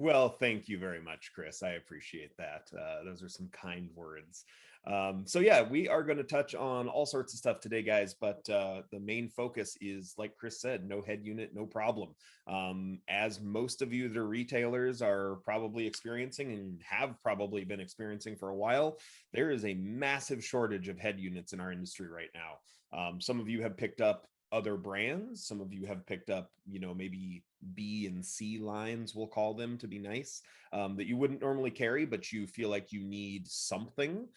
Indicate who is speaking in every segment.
Speaker 1: Well, thank you very much, Chris. I appreciate that. Those are some kind words. So yeah, we are going to touch on all sorts of stuff today, guys, but the main focus is, like Chris said, no head unit, no problem. As most of you that are retailers are probably experiencing and have probably been experiencing for a while, there is a massive shortage of head units in our industry right now. Some of you have picked up other brands. Some of you have picked up, maybe B and C lines, we'll call them to be nice, that you wouldn't normally carry, but you feel like you need something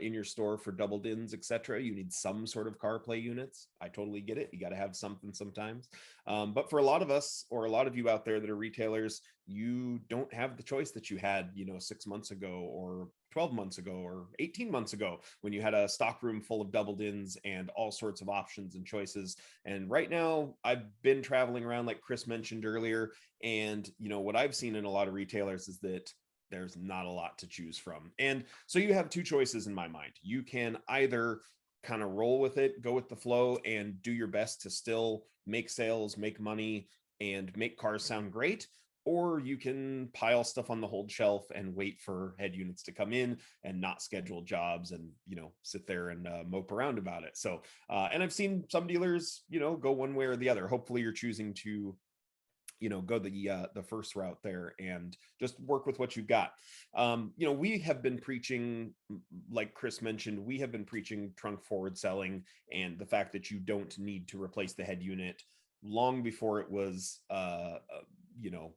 Speaker 1: in your store for double DINs, etc. You need some sort of CarPlay units. I totally get it. You got to have something sometimes. But for a lot of us, or a lot of you out there that are retailers, you don't have the choice that you had, 6 months ago, or 12 months ago, or 18 months ago, when you had a stock room full of double DINs and all sorts of options and choices. And right now, I've been traveling around, like Chris mentioned earlier, and what I've seen in a lot of retailers is that there's not a lot to choose from. And so you have two choices in my mind. You can either kind of roll with it, go with the flow, and do your best to still make sales, make money, and make cars sound great. Or you can pile stuff on the hold shelf and wait for head units to come in and not schedule jobs and, sit there and mope around about it. So, and I've seen some dealers, go one way or the other. Hopefully you're choosing to go the first route there and just work with what you've got. We have been preaching, like Chris mentioned, we have been preaching trunk forward selling and the fact that you don't need to replace the head unit long before it was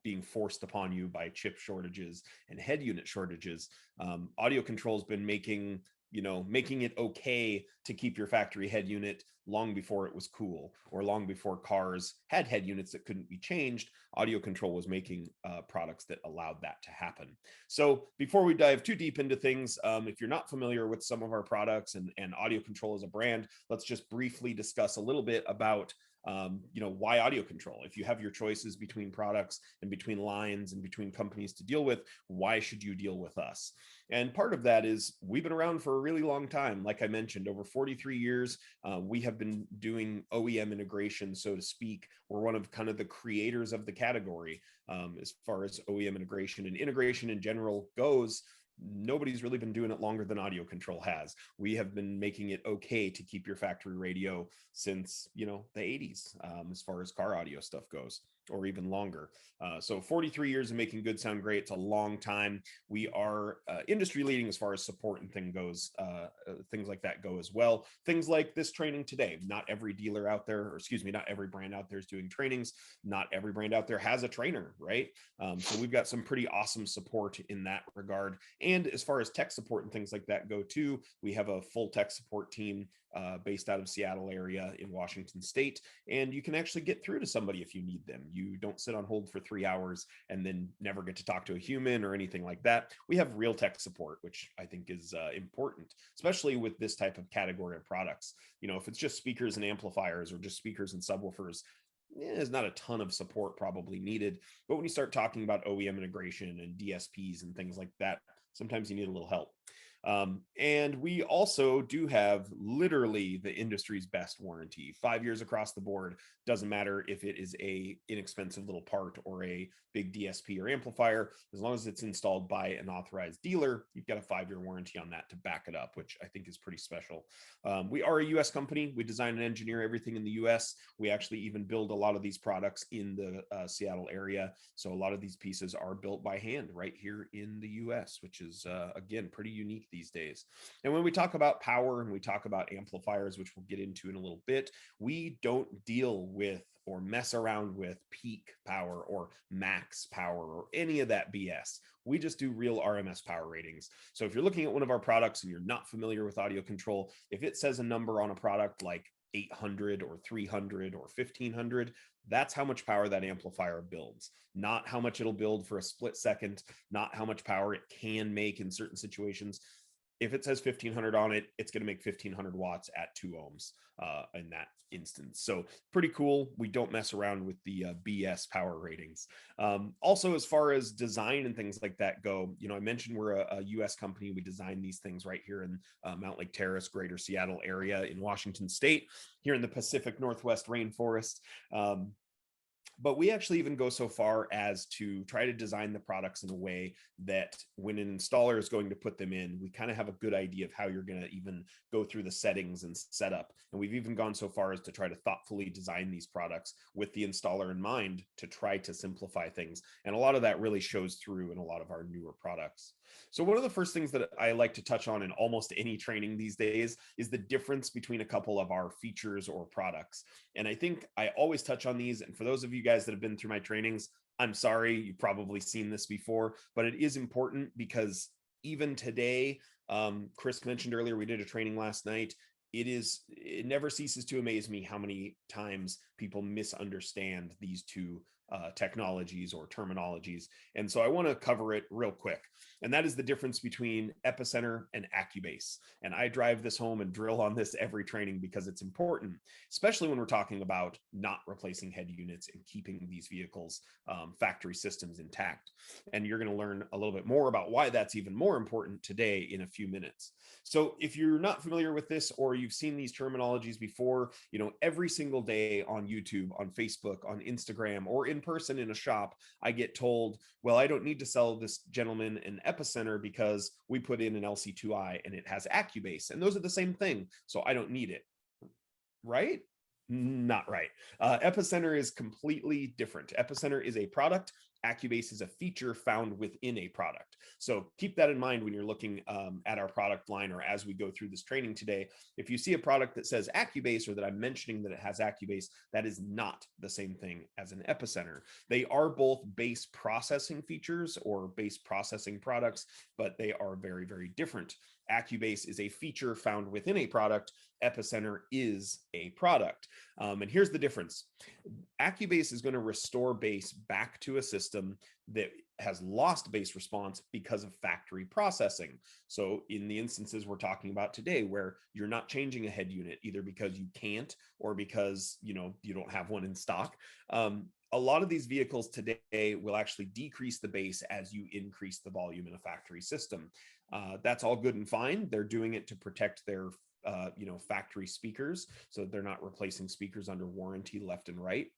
Speaker 1: being forced upon you by chip shortages and head unit shortages. AudioControl has been making it okay to keep your factory head unit long before it was cool, or long before cars had head units that couldn't be changed. AudioControl was making products that allowed that to happen. So before we dive too deep into things, if you're not familiar with some of our products and AudioControl as a brand, let's just briefly discuss a little bit about why AudioControl. If you have your choices between products and between lines and between companies to deal with, why should you deal with us? And part of that is we've been around for a really long time. Like I mentioned, over 43 years, we have been doing OEM integration, so to speak. We're one of kind of the creators of the category as far as OEM integration and integration in general goes. Nobody's really been doing it longer than AudioControl has. We have been making it okay to keep your factory radio since, the 80s, as far as car audio stuff goes, or even longer. So 43 years of making good sound great. It's a long time. We are industry leading as far as support and things like that go as well. Things like this training today. Not every dealer out there, or excuse me, not every brand out there is doing trainings. Not every brand out there has a trainer, right? So we've got some pretty awesome support in that regard. And as far as tech support and things like that go too, we have a full tech support team based out of Seattle area in Washington State. And you can actually get through to somebody if you need them. You don't sit on hold for 3 hours and then never get to talk to a human or anything like that. We have real tech support, which I think is important, especially with this type of category of products. If it's just speakers and amplifiers or just speakers and subwoofers, there's not a ton of support probably needed. But when you start talking about OEM integration and DSPs and things like that, sometimes you need a little help. And we also do have literally the industry's best warranty, 5 years across the board. Doesn't matter if it is a inexpensive little part or a big DSP or amplifier, as long as it's installed by an authorized dealer, you've got a 5-year warranty on that to back it up, which I think is pretty special. We are a US company. We design and engineer everything in the US. We actually even build a lot of these products in the Seattle area. So a lot of these pieces are built by hand right here in the US, which is, again, pretty unique these days. And when we talk about power and we talk about amplifiers, which we'll get into in a little bit, we don't deal with or mess around with peak power or max power or any of that BS. We just do real RMS power ratings. So if you're looking at one of our products and you're not familiar with AudioControl, if it says a number on a product like 800 or 300 or 1500, that's how much power that amplifier builds, not how much it'll build for a split second, not how much power it can make in certain situations. If it says 1500 on it, it's going to make 1500 watts at 2 ohms in that instance. So pretty cool. We don't mess around with the BS power ratings. Also, as far as design and things like that go, I mentioned we're a US company. We design these things right here in Mount Lake Terrace, greater Seattle area in Washington State, here in the Pacific Northwest rainforest. But we actually even go so far as to try to design the products in a way that when an installer is going to put them in, we kind of have a good idea of how you're going to even go through the settings and setup. And we've even gone so far as to try to thoughtfully design these products with the installer in mind to try to simplify things. And a lot of that really shows through in a lot of our newer products. So one of the first things that I like to touch on in almost any training these days is the difference between a couple of our features or products. And I think I always touch on these. And for those of you guys that have been through my trainings, I'm sorry, you've probably seen this before, but it is important because even today, Chris mentioned earlier, we did a training last night. It never ceases to amaze me how many times people misunderstand these two technologies or terminologies. And so I want to cover it real quick. And that is the difference between EPICENTER and AccuBass. And I drive this home and drill on this every training because it's important, especially when we're talking about not replacing head units and keeping these vehicles factory systems intact. And you're going to learn a little bit more about why that's even more important today in a few minutes. So if you're not familiar with this or you've seen these terminologies before, every single day on YouTube, on Facebook, on Instagram, or in person in a shop, I get told, well, I don't need to sell this gentleman an EPICENTER because we put in an LC2I and it has AccuBass, and those are the same thing, so I don't need it. Right? Not right. EPICENTER is completely different. EPICENTER is a product. AccuBass is a feature found within a product. So keep that in mind when you're looking at our product line or as we go through this training today. If you see a product that says AccuBass or that I'm mentioning that it has AccuBass, that is not the same thing as an EPICENTER. They are both bass processing features or bass processing products, but they are very, very different. AccuBass is a feature found within a product. EPICENTER is a product. And here's the difference. AccuBass is going to restore bass back to a system that has lost bass response because of factory processing. So in the instances we're talking about today, where you're not changing a head unit, either because you can't or because you don't have one in stock, a lot of these vehicles today will actually decrease the bass as you increase the volume in a factory system. That's all good and fine. They're doing it to protect their factory speakers, so they're not replacing speakers under warranty left and right.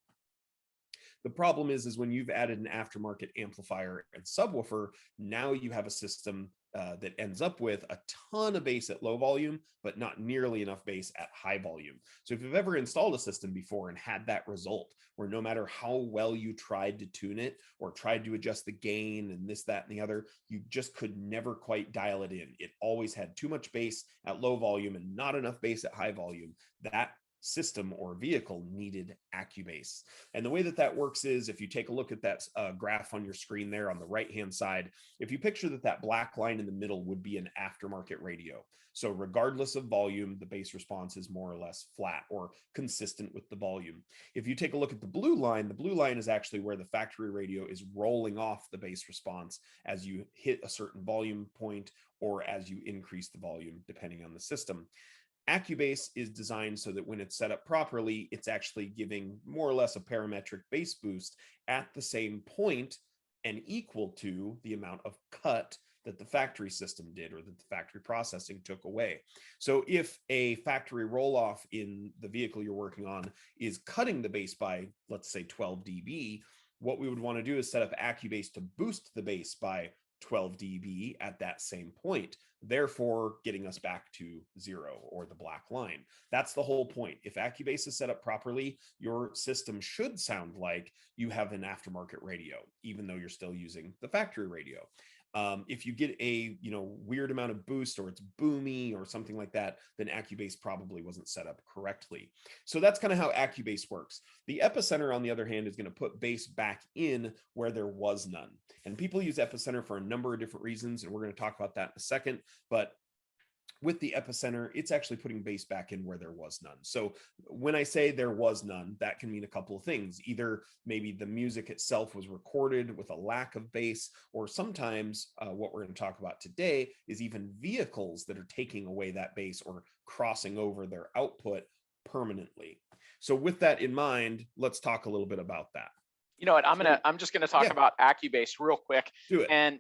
Speaker 1: The problem is when you've added an aftermarket amplifier and subwoofer, now you have a system that ends up with a ton of bass at low volume, but not nearly enough bass at high volume. So if you've ever installed a system before and had that result, where no matter how well you tried to tune it or tried to adjust the gain and this, that, and the other, you just could never quite dial it in. It always had too much bass at low volume and not enough bass at high volume. That system or vehicle needed AccuBass. And the way that works is, if you take a look at that graph on your screen there on the right hand side, if you picture that black line in the middle would be an aftermarket radio. So regardless of volume, the bass response is more or less flat or consistent with the volume. If you take a look at the blue line is actually where the factory radio is rolling off the bass response as you hit a certain volume point or as you increase the volume, depending on the system. AccuBass is designed so that when it's set up properly, it's actually giving more or less a parametric bass boost at the same point and equal to the amount of cut that the factory system did or that the factory processing took away. So if a factory roll-off in the vehicle you're working on is cutting the bass by, let's say, 12 dB, what we would want to do is set up AccuBass to boost the bass by 12 dB at that same point, therefore getting us back to 0 or the black line. That's the whole point. If AccuBass is set up properly, your system should sound like you have an aftermarket radio, even though you're still using the factory radio. If you get a weird amount of boost or it's boomy or something like that, then AccuBass probably wasn't set up correctly. So that's kind of how AccuBass works. The EPICENTER, on the other hand, is going to put bass back in where there was none. And people use EPICENTER for a number of different reasons, and we're going to talk about that in a second. But with the EPICENTER, it's actually putting bass back in where there was none. So when I say there was none, that can mean a couple of things. Either maybe the music itself was recorded with a lack of bass, or sometimes what we're going to talk about today is even vehicles that are taking away that bass or crossing over their output permanently. So with that in mind, let's talk a little bit about that.
Speaker 2: You know what, I'm just gonna talk about AccuBass real quick.
Speaker 1: Do it.
Speaker 2: And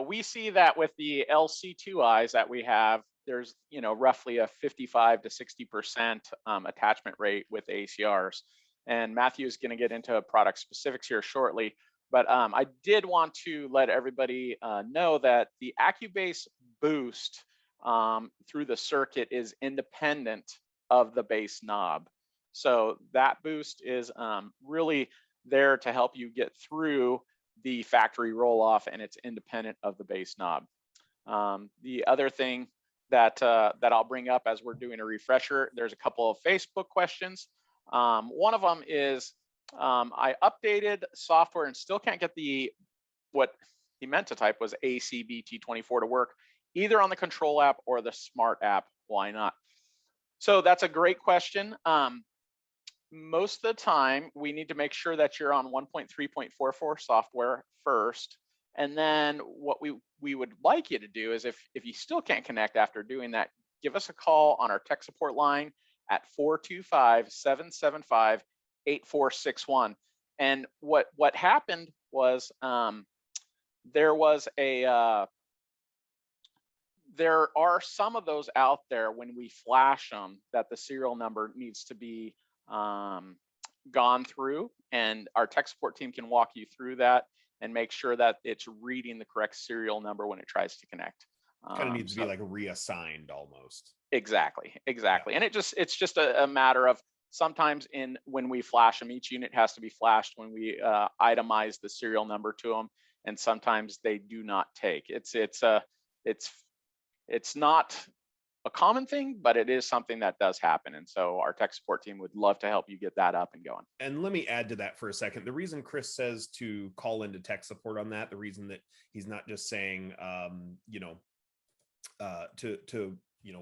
Speaker 2: we see that with the LC2Is that we have, there's roughly a 55 to 60% attachment rate with ACRs. And Matthew is going to get into product specifics here shortly. But I did want to let everybody know that the AccuBass boost through the circuit is independent of the bass knob. So that boost is really there to help you get through the factory roll off, and it's independent of the bass knob. The other thing that I'll bring up as we're doing a refresher, there's a couple of Facebook questions. One of them is, I updated software and still can't get what he meant to type was ACBT24 to work either on the control app or the smart app. Why not? So that's a great question. Most of the time, we need to make sure that you're on 1.3.44 software first. And then what we would like you to do is if you still can't connect after doing that, give us a call on our tech support line at 425-775-8461. And what happened was there are some of those out there when we flash them that the serial number needs to be gone through, and our tech support team can walk you through that and make sure that it's reading the correct serial number when it tries to connect.
Speaker 1: Kind of needs to be like reassigned almost.
Speaker 2: Exactly. Yeah. And it's just a matter of sometimes when we flash them, each unit has to be flashed when we itemize the serial number to them, and sometimes they do not take. It's not a common thing, but it is something that does happen. And so our tech support team would love to help you get that up and going.
Speaker 1: And let me add to that for a second. The reason Chris says to call into tech support on that, the reason that he's not just saying, to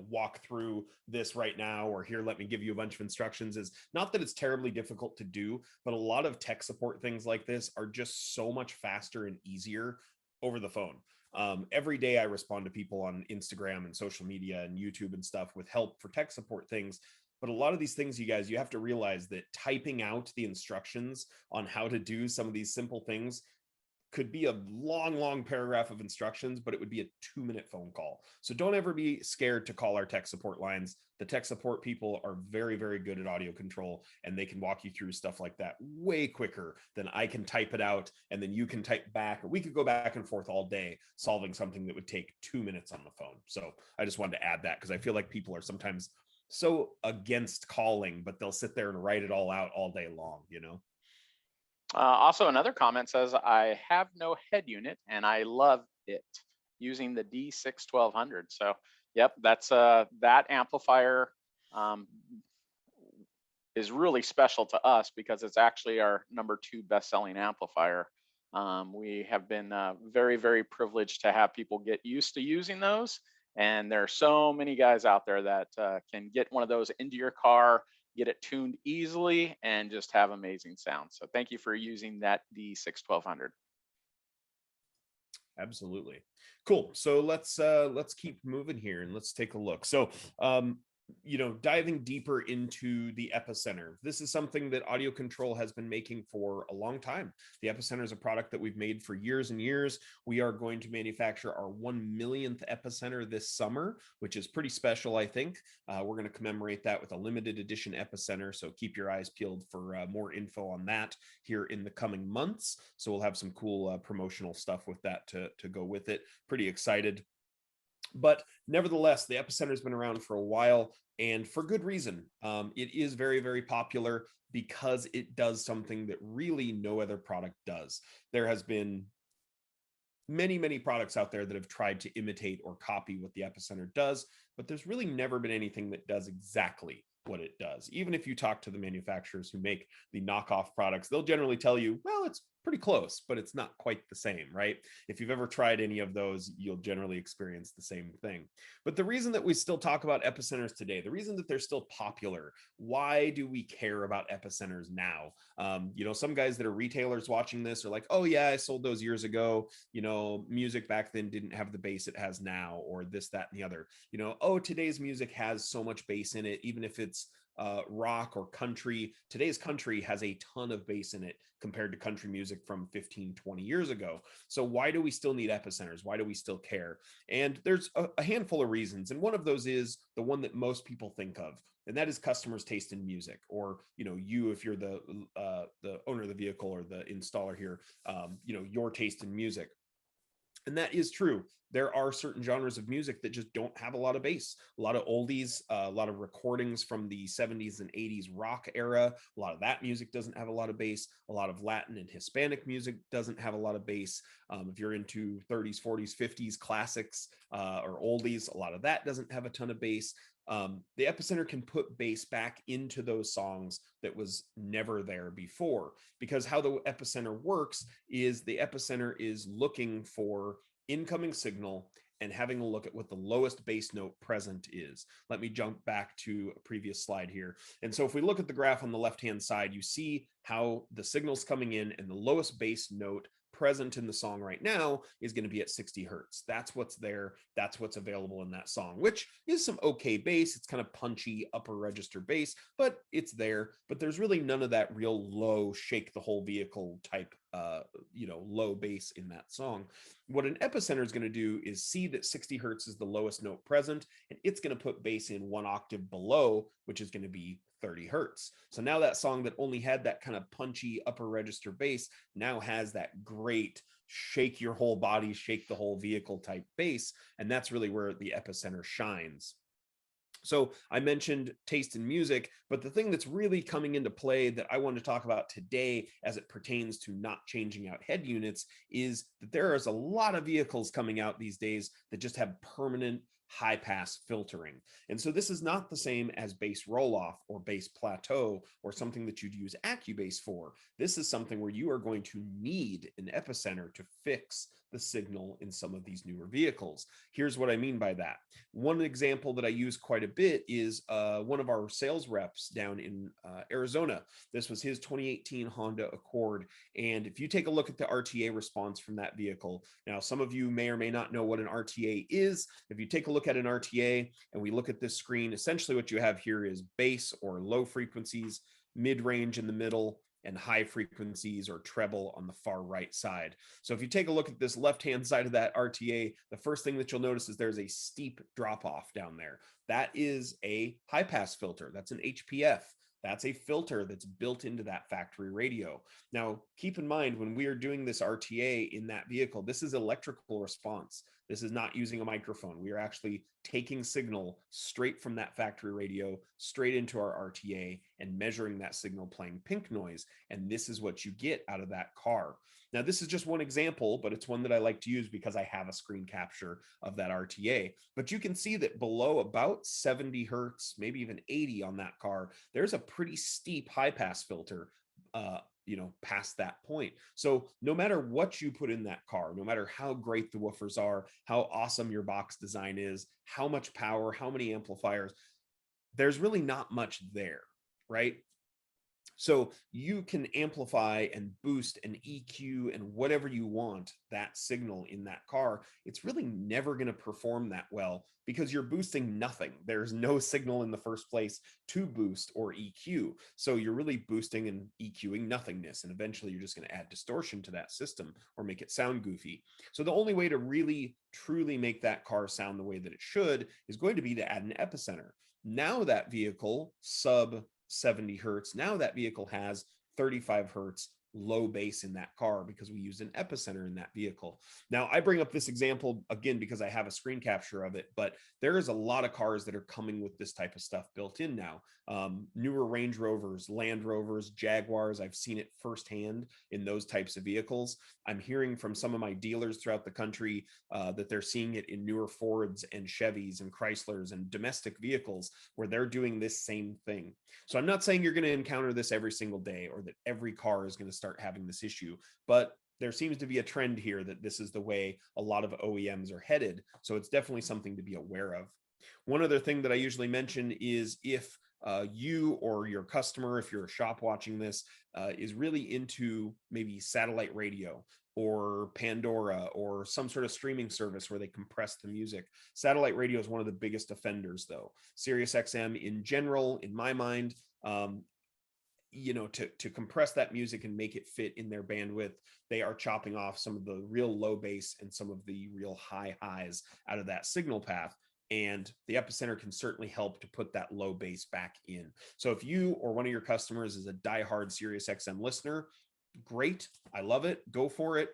Speaker 1: walk through this right now, or here, let me give you a bunch of instructions, is not that it's terribly difficult to do, but a lot of tech support things like this are just so much faster and easier over the phone. Every day I respond to people on Instagram and social media and YouTube and stuff with help for tech support things. But a lot of these things, you guys, you have to realize that typing out the instructions on how to do some of these simple things could be a long paragraph of instructions, but it would be a 2-minute phone call. So don't ever be scared to call our tech support lines. The tech support people are very, very good at audio control, and they can walk you through stuff like that way quicker than I can type it out, and then you can type back, or we could go back and forth all day solving something that would take 2 minutes on the phone. So I just wanted to add that because I feel like people are sometimes so against calling, but they'll sit there and write it all out all day long,
Speaker 2: Also, another comment says, I have no head unit and I love it using the D6-1200. So, yep, that's that amplifier is really special to us because it's actually our #2 best-selling amplifier. We have been very, very privileged to have people get used to using those. And there are so many guys out there that can get one of those into your car, get it tuned easily, and just have amazing sound. So thank you for using that D6-1200.
Speaker 1: Absolutely. Cool. So let's keep moving here and let's take a look. So diving deeper into the EPICENTER. This is something that AudioControl has been making for a long time. The EPICENTER is a product that we've made for years and years. We are going to manufacture our 1 millionth EPICENTER this summer, which is pretty special, I think. We're going to commemorate that with a limited edition EPICENTER, so keep your eyes peeled for more info on that here in the coming months. So we'll have some cool promotional stuff with that to go with it. Pretty excited. But nevertheless, the EPICENTER has been around for a while, and for good reason. It is very, very popular because it does something that really no other product does. There has been many, many products out there that have tried to imitate or copy what the EPICENTER does, but there's really never been anything that does exactly what it does. Even if you talk to the manufacturers who make the knockoff products, they'll generally tell you, well, it's pretty close, but it's not quite the same, right? If you've ever tried any of those, you'll generally experience the same thing. But the reason that we still talk about EPICENTERs today, the reason that they're still popular, why do we care about EPICENTERs now? Some guys that are retailers watching this are like, oh yeah, I sold those years ago. Music back then didn't have the bass it has now, or this, that, and the other. Oh, today's music has so much bass in it, even if it's rock or country. Today's country has a ton of bass in it compared to country music from 15, 20 years ago. So why do we still need epicenters? Why do we still care? And there's a handful of reasons. And one of those is the one that most people think of, and that is customers' taste in music, or you, if you're the owner of the vehicle or the installer here, your taste in music. And that is true. There are certain genres of music that just don't have a lot of bass. A lot of oldies, a lot of recordings from the 70s and 80s rock era. A lot of that music doesn't have a lot of bass. A lot of Latin and Hispanic music doesn't have a lot of bass. If you're into 30s, 40s, 50s classics or oldies, a lot of that doesn't have a ton of bass. The epicenter can put bass back into those songs that was never there before, because how the epicenter works is the epicenter is looking for incoming signal and having a look at what the lowest bass note present is. Let me jump back to a previous slide here. And so if we look at the graph on the left-hand side, you see how the signal's coming in, and the lowest bass note present in the song right now is going to be at 60 hertz. That's what's there. That's what's available in that song, which is some okay bass. It's kind of punchy upper register bass, but it's there. But there's really none of that real low, shake the whole vehicle type, low bass in that song. What an epicenter is going to do is see that 60 hertz is the lowest note present, and it's going to put bass in one octave below, which is going to be 30 hertz. So now that song that only had that kind of punchy upper register bass now has that great shake your whole body, shake the whole vehicle type bass. And that's really where the epicenter shines. So I mentioned taste in music, but the thing that's really coming into play that I want to talk about today as it pertains to not changing out head units is that there is a lot of vehicles coming out these days that just have permanent high pass filtering. And so this is not the same as bass roll off or bass plateau or something that you'd use AccuBass for. This is something where you are going to need an epicenter to fix the signal in some of these newer vehicles. Here's what I mean by that. One example that I use quite a bit is one of our sales reps down in Arizona. This was his 2018 Honda Accord. And if you take a look at the RTA response from that vehicle, now some of you may or may not know what an RTA is. If you take a look at an RTA and we look at this screen, essentially what you have here is bass or low frequencies, mid-range in the middle, and high frequencies or treble on the far right side. So if you take a look at this left-hand side of that RTA, the first thing that you'll notice is there's a steep drop-off down there. That is a high-pass filter. That's an HPF. That's a filter that's built into that factory radio. Now, keep in mind, when we are doing this RTA in that vehicle, this is electrical response. This is not using a microphone. We are actually taking signal straight from that factory radio, straight into our RTA, and measuring that signal playing pink noise. And this is what you get out of that car. Now, this is just one example, but it's one that I like to use because I have a screen capture of that RTA. But you can see that below about 70 hertz, maybe even 80 on that car, there's a pretty steep high pass filter past that point. So no matter what you put in that car, no matter how great the woofers are, how awesome your box design is, how much power, how many amplifiers, there's really not much there, right? So you can amplify and boost and EQ and whatever you want that signal in that car. It's really never going to perform that well because you're boosting nothing. There's no signal in the first place to boost or EQ. So you're really boosting and EQing nothingness. And eventually you're just going to add distortion to that system or make it sound goofy. So the only way to really, truly make that car sound the way that it should is going to be to add an epicenter. Now that vehicle, sub 70 hertz. Now that vehicle has 35 hertz low bass in that car because we use an epicenter in that vehicle. Now, I bring up this example again because I have a screen capture of it, but there is a lot of cars that are coming with this type of stuff built in now. Newer Range Rovers, Land Rovers, Jaguars, I've seen it firsthand in those types of vehicles. I'm hearing from some of my dealers throughout the country that they're seeing it in newer Fords and Chevys and Chryslers and domestic vehicles where they're doing this same thing. So I'm not saying you're going to encounter this every single day or that every car is going to start having this issue, but there seems to be a trend here that this is the way a lot of OEMs are headed. So it's definitely something to be aware of. One other thing that I usually mention is if you or your customer, if you're a shop watching this, is really into maybe satellite radio. or Pandora or some sort of streaming service where they compress the music. Satellite radio is one of the biggest offenders, though. Sirius XM in general, in my mind, to compress that music and make it fit in their bandwidth, they are chopping off some of the real low bass and some of the real high highs out of that signal path. And the Epicenter can certainly help to put that low bass back in. So if you or one of your customers is a diehard Sirius XM listener, great. I love it. Go for it.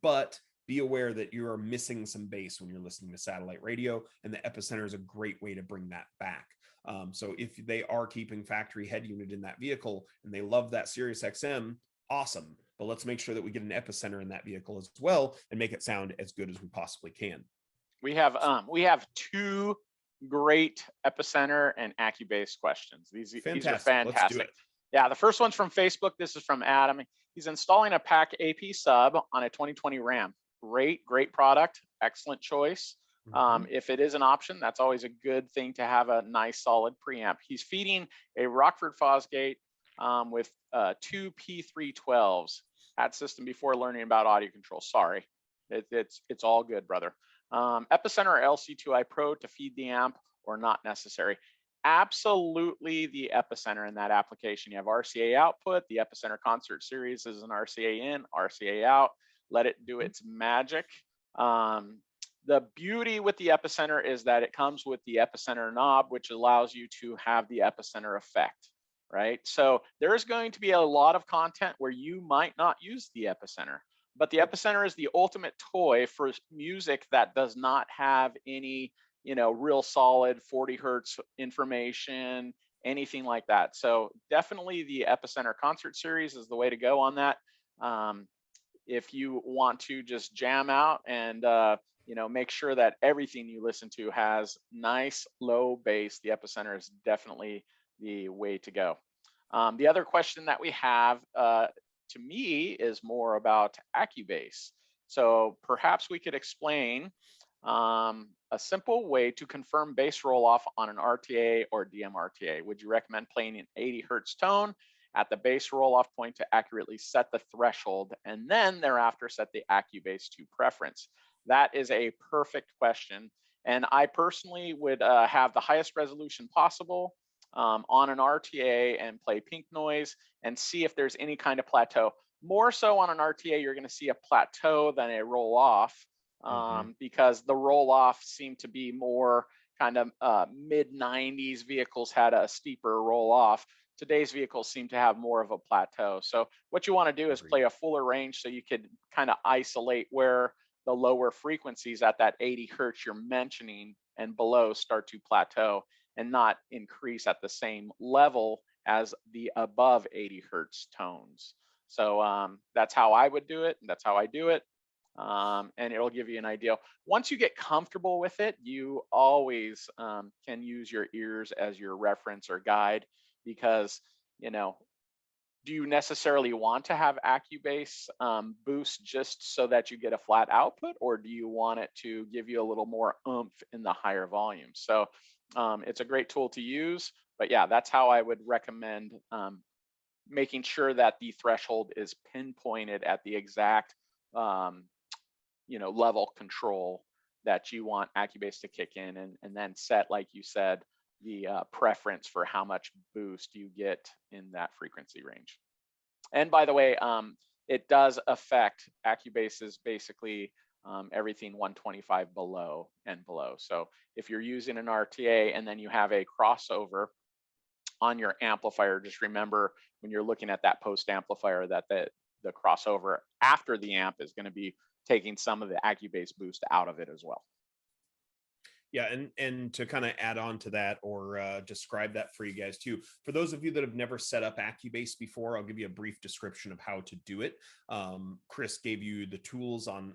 Speaker 1: But be aware that you are missing some bass when you're listening to satellite radio, and the Epicenter is a great way to bring that back. So if they are keeping factory head unit in that vehicle and they love that Sirius XM, awesome. But let's make sure that we get an Epicenter in that vehicle as well and make it sound as good as we possibly can.
Speaker 2: We have two great Epicenter and AccuBass questions. These are fantastic.
Speaker 1: Let's do it.
Speaker 2: Yeah, the first one's from Facebook. This is from Adam. He's installing a PAC AP sub on a 2020 Ram. Great product. Excellent choice. If it is an option, that's always a good thing to have a nice solid preamp. He's feeding a Rockford Fosgate with two P312s. Had system before learning about AudioControl. Sorry, it's all good, brother. Epicenter or LC2i Pro to feed the amp or not necessary? Absolutely the Epicenter in that application. You have RCA output. The Epicenter Concert Series is an RCA in, RCA out. Let it do its magic. The beauty with the Epicenter is that it comes with the Epicenter knob, which allows you to have the Epicenter effect, right? So there's going to be a lot of content where you might not use the Epicenter, but the Epicenter is the ultimate toy for music that does not have any, real solid 40 hertz information, anything like that. So definitely the Epicenter Concert Series is the way to go on that. If you want to just jam out and make sure that everything you listen to has nice low bass, the Epicenter is definitely the way to go. The other question that we have to me is more about AccuBass. So perhaps we could explain a simple way to confirm bass roll off on an RTA or DMRTA. Would you recommend playing an 80 hertz tone at the bass roll off point to accurately set the threshold, and then thereafter set the AccuBass to preference? That is a perfect question. And I personally would have the highest resolution possible on an RTA and play pink noise and see if there's any kind of plateau. More so on an RTA, you're going to see a plateau than a roll off because the roll off seemed to be more kind of mid 90s vehicles had a steeper roll off. Today's vehicles seem to have more of a plateau. So what you want to do is play a fuller range so you could kind of isolate where the lower frequencies at that 80 hertz you're mentioning and below start to plateau and not increase at the same level as the above 80 hertz tones. So that's how I would do it. That's how I do it. And it'll give you an idea. Once you get comfortable with it, you always can use your ears as your reference or guide, because, do you necessarily want to have AccuBass boost just so that you get a flat output, or do you want it to give you a little more oomph in the higher volumes? So it's a great tool to use, but yeah, that's how I would recommend making sure that the threshold is pinpointed at the exact level control that you want AccuBass to kick in, and then set, like you said, the preference for how much boost you get in that frequency range. And by the way, it does affect AccuBass is basically everything 125 below and below. So if you're using an RTA and then you have a crossover on your amplifier, just remember when you're looking at that post amplifier that the crossover after the amp is going to be taking some of the AccuBass boost out of it as well.
Speaker 1: Yeah, and to kind of add on to that or describe that for you guys too, for those of you that have never set up AccuBass before, I'll give you a brief description of how to do it. Chris gave you the tools on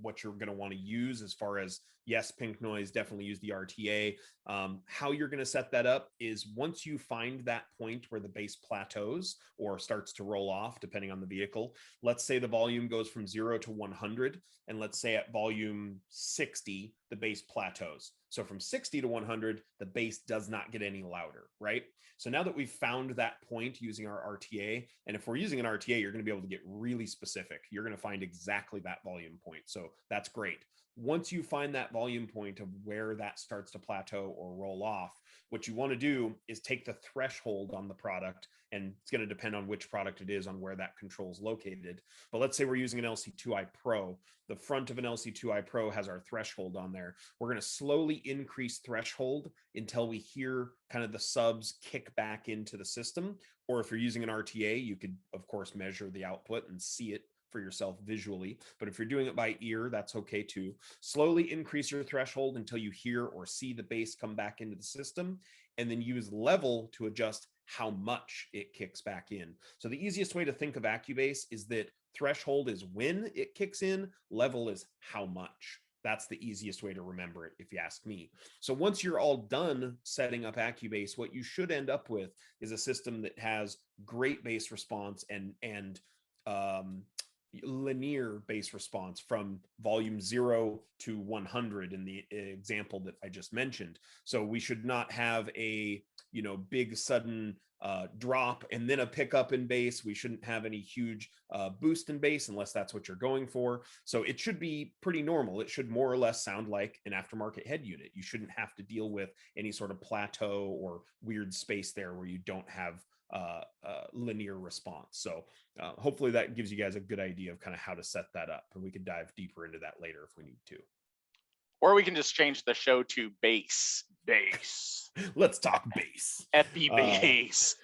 Speaker 1: what you're going to want to use as far as, yes, pink noise, definitely use the RTA. How you're going to set that up is once you find that point where the bass plateaus or starts to roll off, depending on the vehicle. Let's say the volume goes from 0 to 100, and let's say at volume 60, the bass plateaus. So from 60 to 100, the bass does not get any louder, right? So now that we've found that point using our RTA, and if we're using an RTA, you're going to be able to get really specific. You're going to find exactly that volume point. So that's great. Once you find that volume point of where that starts to plateau or roll off, what you want to do is take the threshold on the product, and it's going to depend on which product it is on where that control is located. But let's say we're using an LC2i Pro. The front of an LC2i Pro has our threshold on there. We're going to slowly increase threshold until we hear kind of the subs kick back into the system. Or if you're using an RTA, you could, of course, measure the output and see it for yourself visually. But if you're doing it by ear, that's okay too. Slowly increase your threshold until you hear or see the bass come back into the system, and then use level to adjust how much it kicks back in. So the easiest way to think of AccuBass is that threshold is when it kicks in, level is how much. That's the easiest way to remember it, if you ask me. So once you're all done setting up AccuBass, what you should end up with is a system that has great bass response and linear bass response from volume 0 to 100 in the example that I just mentioned. So we should not have a big sudden drop and then a pickup in bass. We shouldn't have any huge boost in bass unless that's what you're going for. So it should be pretty normal. It should more or less sound like an aftermarket head unit. You shouldn't have to deal with any sort of plateau or weird space there where you don't have linear response. So hopefully that gives you guys a good idea of kind of how to set that up, and we could dive deeper into that later if we need to.
Speaker 2: Or we can just change the show to bass.
Speaker 1: Let's talk bass.
Speaker 2: Epi bass.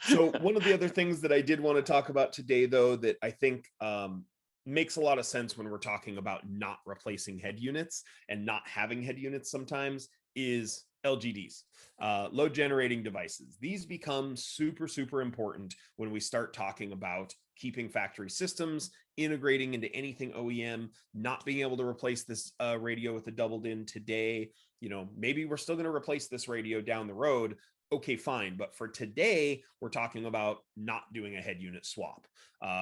Speaker 1: So one of the other things that I did want to talk about today, though, that I think makes a lot of sense when we're talking about not replacing head units and not having head units sometimes, is LGDs, load generating devices. These become super, super important when we start talking about keeping factory systems, integrating into anything OEM, not being able to replace this radio with a doubled in today. Maybe we're still going to replace this radio down the road. Okay, fine. But for today, we're talking about not doing a head unit swap,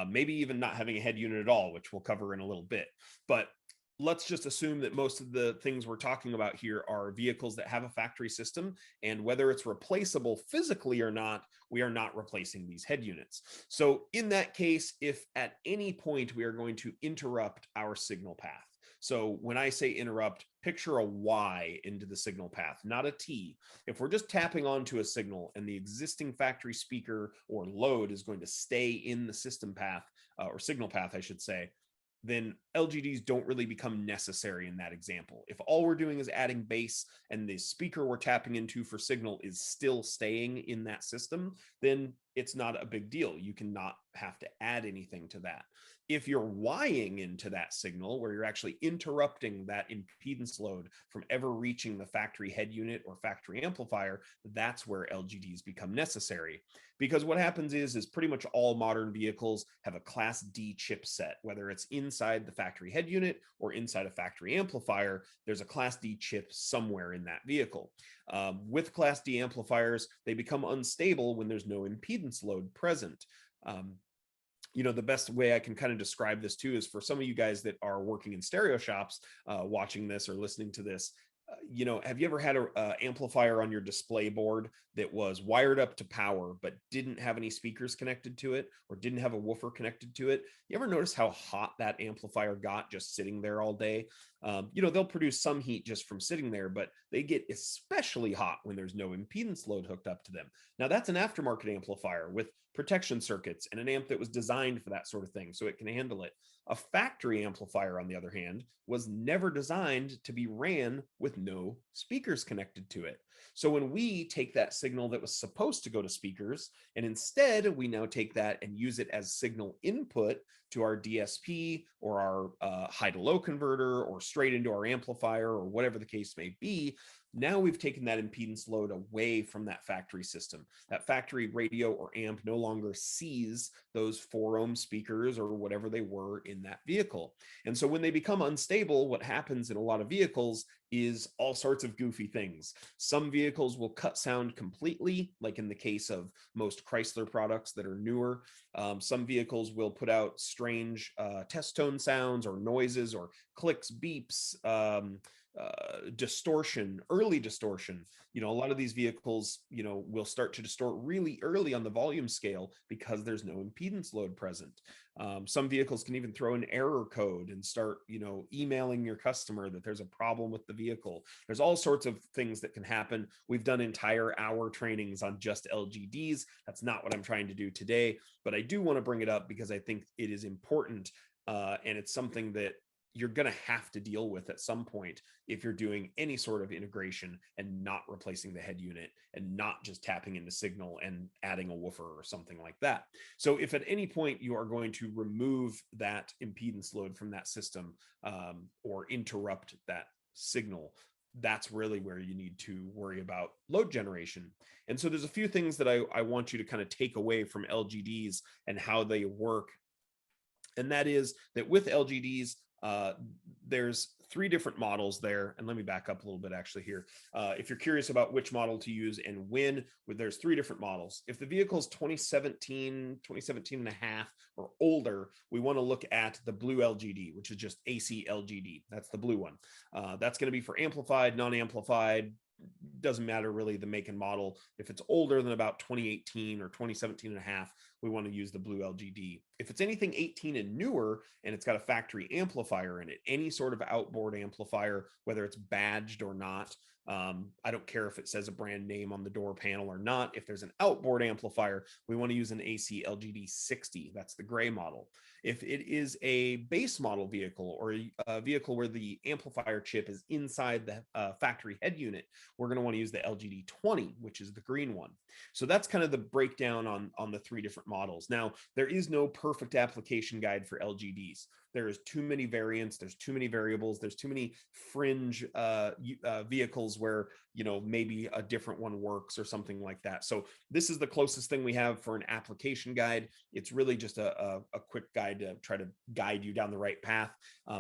Speaker 1: maybe even not having a head unit at all, which we'll cover in a little bit. But let's just assume that most of the things we're talking about here are vehicles that have a factory system, and whether it's replaceable physically or not, we are not replacing these head units. So in that case, if at any point we are going to interrupt our signal path, so when I say interrupt, picture a Y into the signal path, not a T. If we're just tapping onto a signal and the existing factory speaker or load is going to stay in the system path, or signal path, I should say, then LGDs don't really become necessary in that example. If all we're doing is adding bass and the speaker we're tapping into for signal is still staying in that system, then it's not a big deal. You cannot have to add anything to that. If you're Ying into that signal, where you're actually interrupting that impedance load from ever reaching the factory head unit or factory amplifier, that's where LGDs become necessary. Because what happens is pretty much all modern vehicles have a Class D chipset, whether it's inside the factory head unit or inside a factory amplifier, there's a Class D chip somewhere in that vehicle. With Class D amplifiers, they become unstable when there's no impedance load present. The best way I can kind of describe this too is for some of you guys that are working in stereo shops, watching this or listening to this. Have you ever had an amplifier on your display board that was wired up to power but didn't have any speakers connected to it or didn't have a woofer connected to it? You ever notice how hot that amplifier got just sitting there all day? They'll produce some heat just from sitting there, but they get especially hot when there's no impedance load hooked up to them. Now that's an aftermarket amplifier with protection circuits and an amp that was designed for that sort of thing, so it can handle it. A factory amplifier, on the other hand, was never designed to be ran with no speakers connected to it. So when we take that signal that was supposed to go to speakers, and instead we now take that and use it as signal input to our DSP or our high to low converter or straight into our amplifier or whatever the case may be, now we've taken that impedance load away from that factory system. That factory radio or amp no longer sees those 4 ohm speakers or whatever they were in that vehicle. And so when they become unstable, what happens in a lot of vehicles is all sorts of goofy things. Some vehicles will cut sound completely, like in the case of most Chrysler products that are newer. Some vehicles will put out strange test tone sounds or noises or clicks, beeps, distortion, early distortion. A lot of these vehicles, will start to distort really early on the volume scale because there's no impedance load present. Some vehicles can even throw an error code and start, emailing your customer that there's a problem with the vehicle. There's all sorts of things that can happen. We've done entire hour trainings on just LGDs. That's not what I'm trying to do today, but I do want to bring it up because I think it is important, and it's something that you're going to have to deal with at some point if you're doing any sort of integration and not replacing the head unit and not just tapping into signal and adding a woofer or something like that. So if at any point you are going to remove that impedance load from that system, or interrupt that signal, that's really where you need to worry about load generation. And so there's a few things that I want you to kind of take away from LGDs and how they work. And that is that with LGDs, there's 3 different models there. And let me back up a little bit actually here. If you're curious about which model to use and when, there's 3 different models. If the vehicle is 2017 and a half or older, we want to look at the blue LGD, which is just AC LGD. That's the blue one. That's going to be for amplified, non-amplified. Doesn't matter really the make and model. If it's older than about 2018 or 2017 and a half, we want to use the blue LGD. If it's anything 18 and newer and it's got a factory amplifier in it, any sort of outboard amplifier, whether it's badged or not, I don't care if it says a brand name on the door panel or not. If there's an outboard amplifier, we want to use an AC LGD 60. That's the gray model. If it is a base model vehicle or a vehicle where the amplifier chip is inside the factory head unit, we're going to want to use the LGD 20, which is the green one. So that's kind of the breakdown on the 3 different models. Now, there is no perfect application guide for LGDs. There is too many variants. There's too many variables. There's too many fringe vehicles where, maybe a different one works or something like that. So this is the closest thing we have for an application guide. It's really just a quick guide to try to guide you down the right path.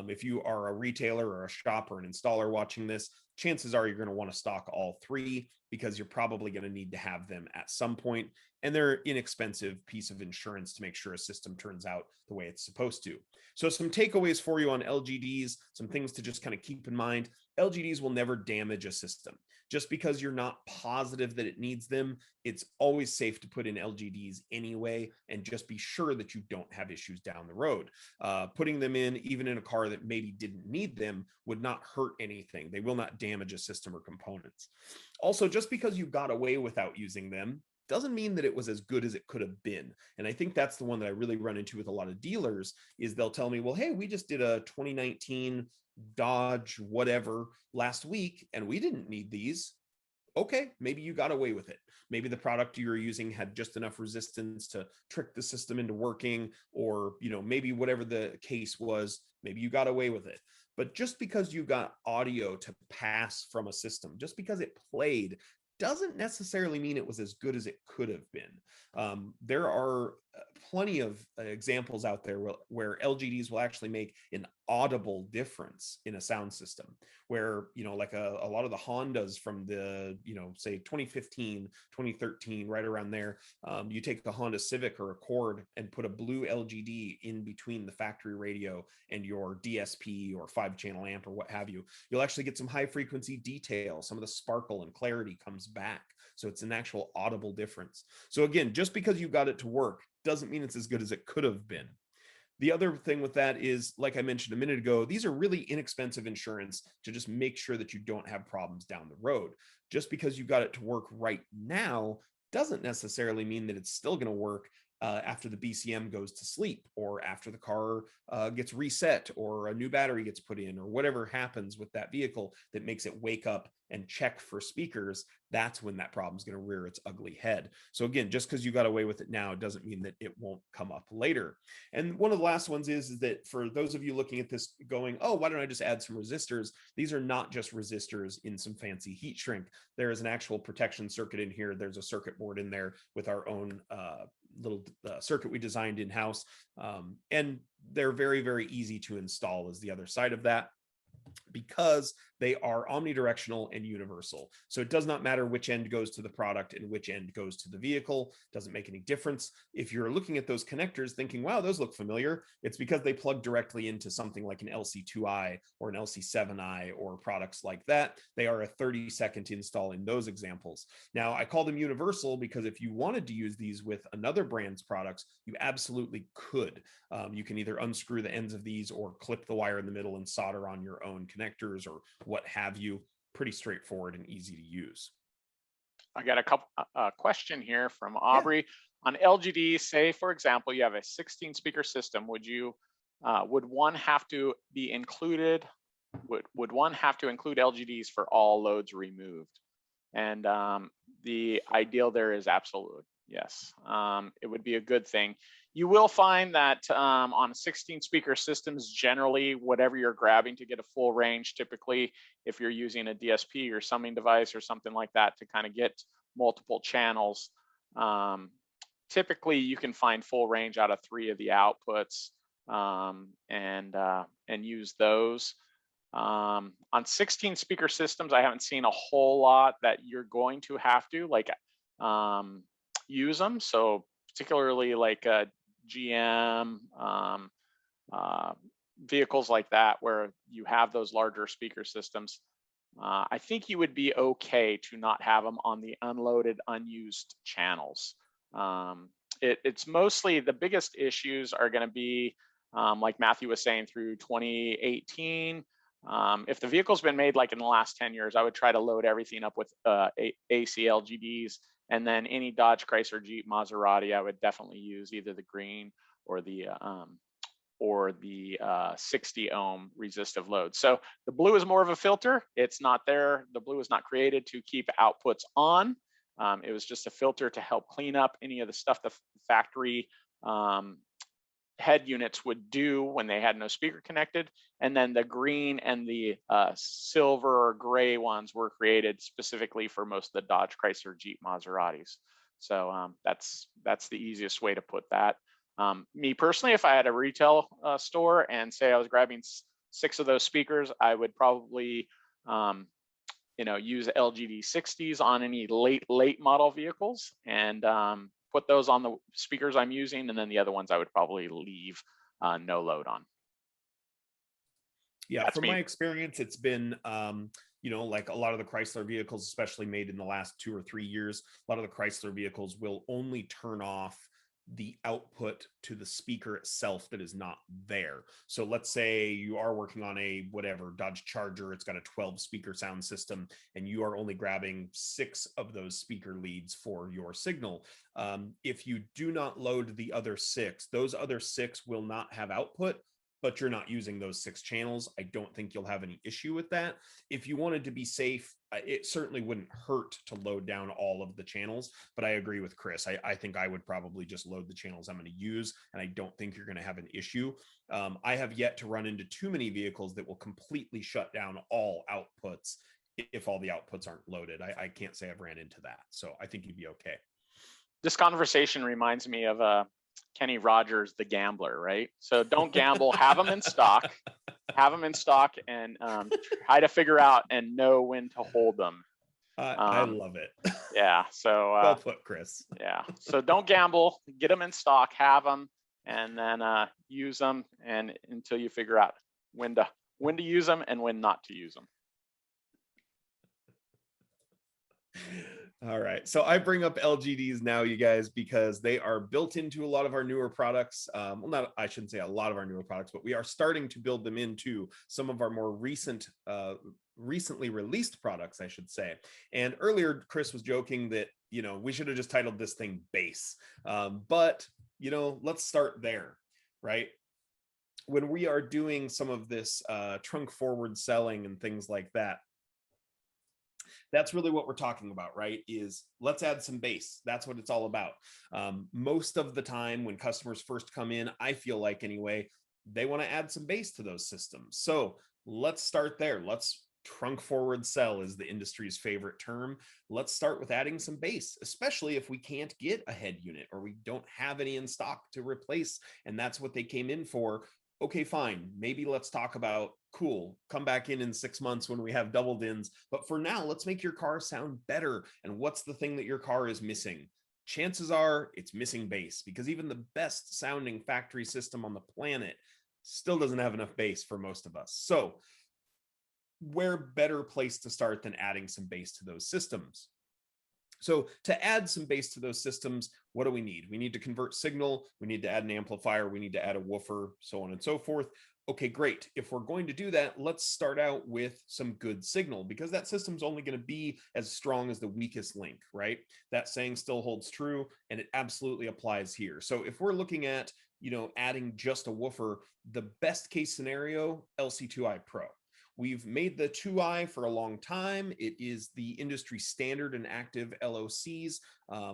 Speaker 1: If you are a retailer or a shop or an installer watching this, chances are you're going to want to stock all 3 because you're probably going to need to have them at some point. And they're an inexpensive piece of insurance to make sure a system turns out the way it's supposed to. So some takeaways for you on LGDs, some things to just kind of keep in mind. LGDs will never damage a system. Just because you're not positive that it needs them, it's always safe to put in LGDs anyway, and just be sure that you don't have issues down the road. Putting them in, even in a car that maybe didn't need them, would not hurt anything. They will not damage a system or components. Also, just because you got away without using them doesn't mean that it was as good as it could have been. And I think that's the one that I really run into with a lot of dealers is they'll tell me, well, hey, we just did a 2019 Dodge whatever last week and we didn't need these. Okay, maybe you got away with it. Maybe the product you were using had just enough resistance to trick the system into working, or maybe whatever the case was, maybe you got away with it. But just because you got audio to pass from a system, just because it played, doesn't necessarily mean it was as good as it could have been. There are plenty of examples out there where LGDs will actually make an audible difference in a sound system, where, like a lot of the Hondas from the, say 2015, 2013, right around there, you take a Honda Civic or Accord and put a blue LGD in between the factory radio and your DSP or 5-channel amp or what have you, you'll actually get some high frequency detail. Some of the sparkle and clarity comes back. So it's an actual audible difference. So again, just because you got it to work doesn't mean it's as good as it could have been. The other thing with that is, like I mentioned a minute ago, these are really inexpensive insurance to just make sure that you don't have problems down the road. Just because you got it to work right now doesn't necessarily mean that it's still going to work after the BCM goes to sleep, or after the car gets reset, or a new battery gets put in, or whatever happens with that vehicle that makes it wake up and check for speakers. That's when that problem is going to rear its ugly head. So again, just because you got away with it now doesn't mean that it won't come up later. And one of the last ones is that for those of you looking at this going, oh, why don't I just add some resistors? These are not just resistors in some fancy heat shrink. There is an actual protection circuit in here. There's a circuit board in there with our own little circuit we designed in-house. And they're very, very easy to install is the other side of that. because they are omnidirectional and universal. So it does not matter which end goes to the product and which end goes to the vehicle. Doesn't make any difference. If you're looking at those connectors thinking, wow, those look familiar, it's because they plug directly into something like an LC2i or an LC7i or products like that. They are a 30-second install in those examples. Now, I call them universal because if you wanted to use these with another brand's products, you absolutely could. You can either unscrew the ends of these or clip the wire in the middle and solder on your own connectors or what have you. Pretty straightforward and easy to use.
Speaker 2: I got a couple question here from Aubrey. Yeah. On LGD, say for example, you have a 16 speaker system. Would one have to be included? Would one have to include LGDs for all loads removed? And the ideal there is absolutely yes. It would be a good thing. You will find that on 16 speaker systems, generally, whatever you're grabbing to get a full range, typically, if you're using a DSP or summing device or something like that to kind of get multiple channels, typically you can find full range out of 3 of the outputs and use those. On 16 speaker systems, I haven't seen a whole lot that you're going to have to use them. So particularly like GM, vehicles like that, where you have those larger speaker systems, I think you would be okay to not have them on the unloaded, unused channels. It's mostly the biggest issues are going to be, like Matthew was saying, through 2018. If the vehicle's been made like in the last 10 years, I would try to load everything up with AC LGDs, and then any Dodge, Chrysler, Jeep, Maserati, I would definitely use either the green or the 60 ohm resistive load. So the blue is more of a filter. It's not there. The blue is not created to keep outputs on. It was just a filter to help clean up any of the stuff the factory head units would do when they had no speaker connected. And then the green and the silver or gray ones were created specifically for most of the Dodge, Chrysler, Jeep, Maseratis. So that's the easiest way to put that. Me personally, if I had a retail store and say I was grabbing 6 of those speakers, I would probably use LGD 60s on any late model vehicles and put those on the speakers I'm using, and then the other ones I would probably leave no load on.
Speaker 1: Yeah, from my experience, it's been like a lot of the Chrysler vehicles, especially made in the last 2 or 3 years, a lot of the Chrysler vehicles will only turn off the output to the speaker itself that is not there. So let's say you are working on a whatever Dodge Charger, it's got a 12 speaker sound system, and you are only grabbing 6 of those speaker leads for your signal. If you do not load the other 6, those other 6 will not have output, but you're not using those 6 channels. I don't think you'll have any issue with that. If you wanted to be safe, it certainly wouldn't hurt to load down all of the channels, but I agree with Chris. I think I would probably just load the channels I'm going to use, and I don't think you're going to have an issue. I have yet to run into too many vehicles that will completely shut down all outputs if all the outputs aren't loaded. I can't say I've ran into that, so I think you'd be okay.
Speaker 2: This conversation reminds me of Kenny Rogers, the gambler, right? So don't gamble, have them in stock, and try to figure out and know when to hold them.
Speaker 1: I love it.
Speaker 2: Yeah. So
Speaker 1: well put, Chris.
Speaker 2: Yeah. So don't gamble, get them in stock, have them, and then use them, and until you figure out when to use them and when not to use them.
Speaker 1: All right. So I bring up LGDs now, you guys, because they are built into a lot of our newer products. Well, I shouldn't say a lot of our newer products, but we are starting to build them into some of our more recently released products, I should say. And earlier, Chris was joking that, we should have just titled this thing bass. But, let's start there, right? When we are doing some of this trunk forward selling and things like that, that's really what we're talking about, right? Is let's add some bass. That's what it's all about. Most of the time when customers first come in, I feel like anyway, they want to add some bass to those systems. So let's start there. Let's trunk forward sell is the industry's favorite term. Let's start with adding some bass, especially if we can't get a head unit or we don't have any in stock to replace. And that's what they came in for. Okay, fine. Maybe let's talk about Cool. Come back in 6 months when we have double DINs. But for now, let's make your car sound better. And what's the thing that your car is missing? Chances are it's missing bass, because even the best sounding factory system on the planet still doesn't have enough bass for most of us. So where better place to start than adding some bass to those systems? So to add some bass to those systems, what do we need? We need to convert signal, we need to add an amplifier, we need to add a woofer, so on and so forth. Okay, great. If we're going to do that, let's start out with some good signal, because that system's only going to be as strong as the weakest link, right? That saying still holds true, and it absolutely applies here. So if we're looking at, adding just a woofer, the best case scenario, LC2i Pro. We've made the 2i for a long time. It is the industry standard in active LOCs,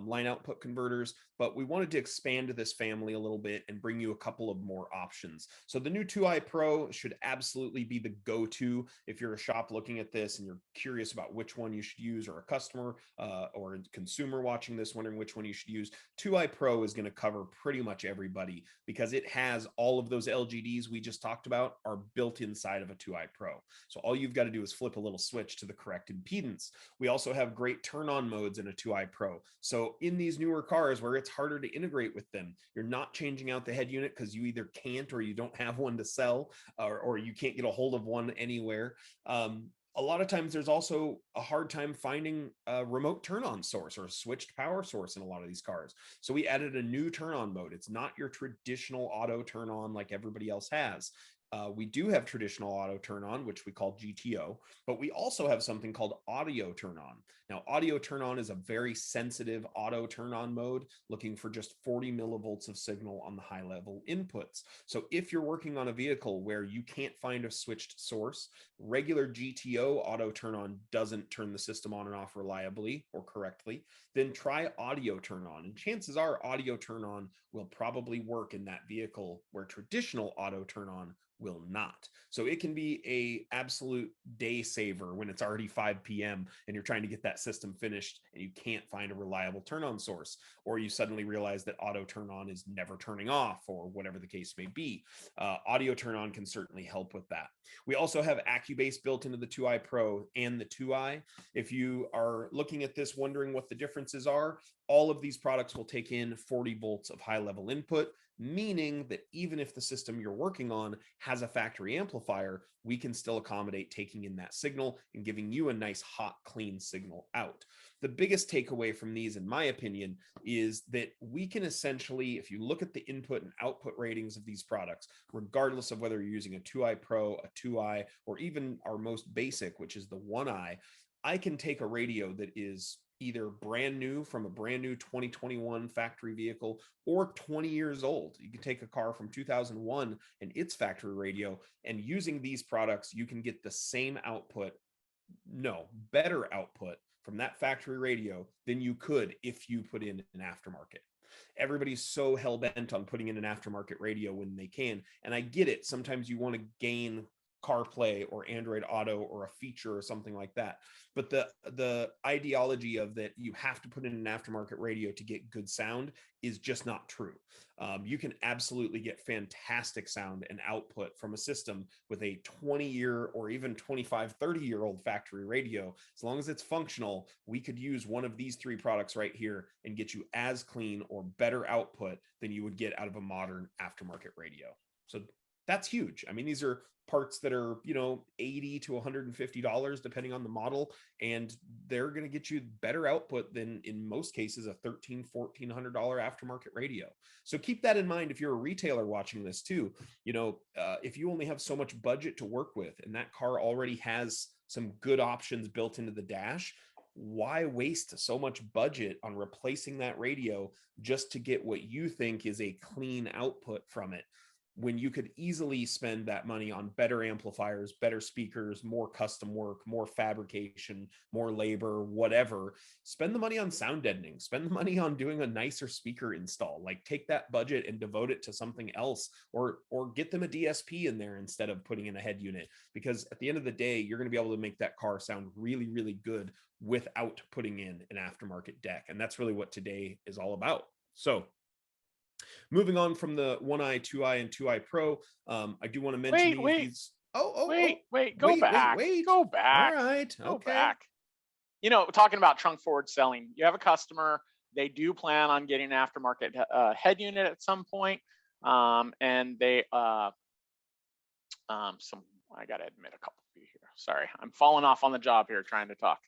Speaker 1: line output converters, but we wanted to expand this family a little bit and bring you a couple of more options. So the new 2i Pro should absolutely be the go-to if you're a shop looking at this and you're curious about which one you should use, or a customer or a consumer watching this wondering which one you should use. 2i Pro is going to cover pretty much everybody, because it has all of those LGDs we just talked about are built inside of a 2i Pro. So all you've got to do is flip a little switch to the correct impedance. We also have great turn-on modes in a 2i Pro. So in these newer cars where it's harder to integrate with them, you're not changing out the head unit because you either can't or you don't have one to sell, or you can't get a hold of one anywhere. A lot of times there's also a hard time finding a remote turn-on source or a switched power source in a lot of these cars. So we added a new turn-on mode. It's not your traditional auto turn-on like everybody else has. We do have traditional auto turn on, which we call GTO, but we also have something called audio turn on. Now, audio turn on is a very sensitive auto turn on mode, looking for just 40 millivolts of signal on the high level inputs. So if you're working on a vehicle where you can't find a switched source, regular GTO auto turn on doesn't turn the system on and off reliably or correctly, then try audio turn on. And chances are audio turn on will probably work in that vehicle where traditional auto turn on will not. So it can be a absolute day saver when it's already 5 p.m. and you're trying to get that system finished and you can't find a reliable turn on source, or you suddenly realize that auto turn on is never turning off, or whatever the case may be. Audio turn on can certainly help with that. We also have AccuBass built into the 2i Pro and the 2i. If you are looking at this wondering what the differences are, all of these products will take in 40 volts of high level input, meaning that even if the system you're working on has a factory amplifier, we can still accommodate taking in that signal and giving you a nice, hot, clean signal out. The biggest takeaway from these, in my opinion, is that we can essentially, if you look at the input and output ratings of these products, regardless of whether you're using a 2i Pro, a 2i, or even our most basic, which is the 1i, I can take a radio that is either brand new from a brand new 2021 factory vehicle or 20 years old. You can take a car from 2001 and its factory radio, and using these products, you can get the same output, better output from that factory radio than you could if you put in an aftermarket. Everybody's so hell-bent on putting in an aftermarket radio when they can, and I get it. Sometimes you want to gain CarPlay or Android Auto or a feature or something like that. But the ideology of that you have to put in an aftermarket radio to get good sound is just not true. You can absolutely get fantastic sound and output from a system with a 20-year or even 25, 30-year-old factory radio. As long as it's functional, we could use one of these three products right here and get you as clean or better output than you would get out of a modern aftermarket radio. So that's huge. I mean, these are parts that are, $80 to $150 depending on the model, and they're going to get you better output than in most cases a $1,300, $1,400 aftermarket radio. So keep that in mind if you're a retailer watching this too. If you only have so much budget to work with and that car already has some good options built into the dash, why waste so much budget on replacing that radio just to get what you think is a clean output from it, when you could easily spend that money on better amplifiers, better speakers, more custom work, more fabrication, more labor, whatever? Spend the money on sound deadening, spend the money on doing a nicer speaker install. Like, take that budget and devote it to something else, or get them a DSP in there instead of putting in a head unit, because at the end of the day, you're going to be able to make that car sound really, really good without putting in an aftermarket deck. And that's really what today is all about. So moving on from the 1i, 2i, and 2i Pro, I do want to mention
Speaker 2: Wait.
Speaker 1: these. Oh, oh, oh.
Speaker 2: Wait, go
Speaker 1: Wait, wait,
Speaker 2: back,
Speaker 1: wait.
Speaker 2: go
Speaker 1: All
Speaker 2: back,
Speaker 1: right.
Speaker 2: go
Speaker 1: Okay.
Speaker 2: back. You know, talking about trunk forward selling, you have a customer, they do plan on getting an aftermarket head unit at some point, and they some I gotta admit a couple of you here. Sorry, I'm falling off on the job here trying to talk.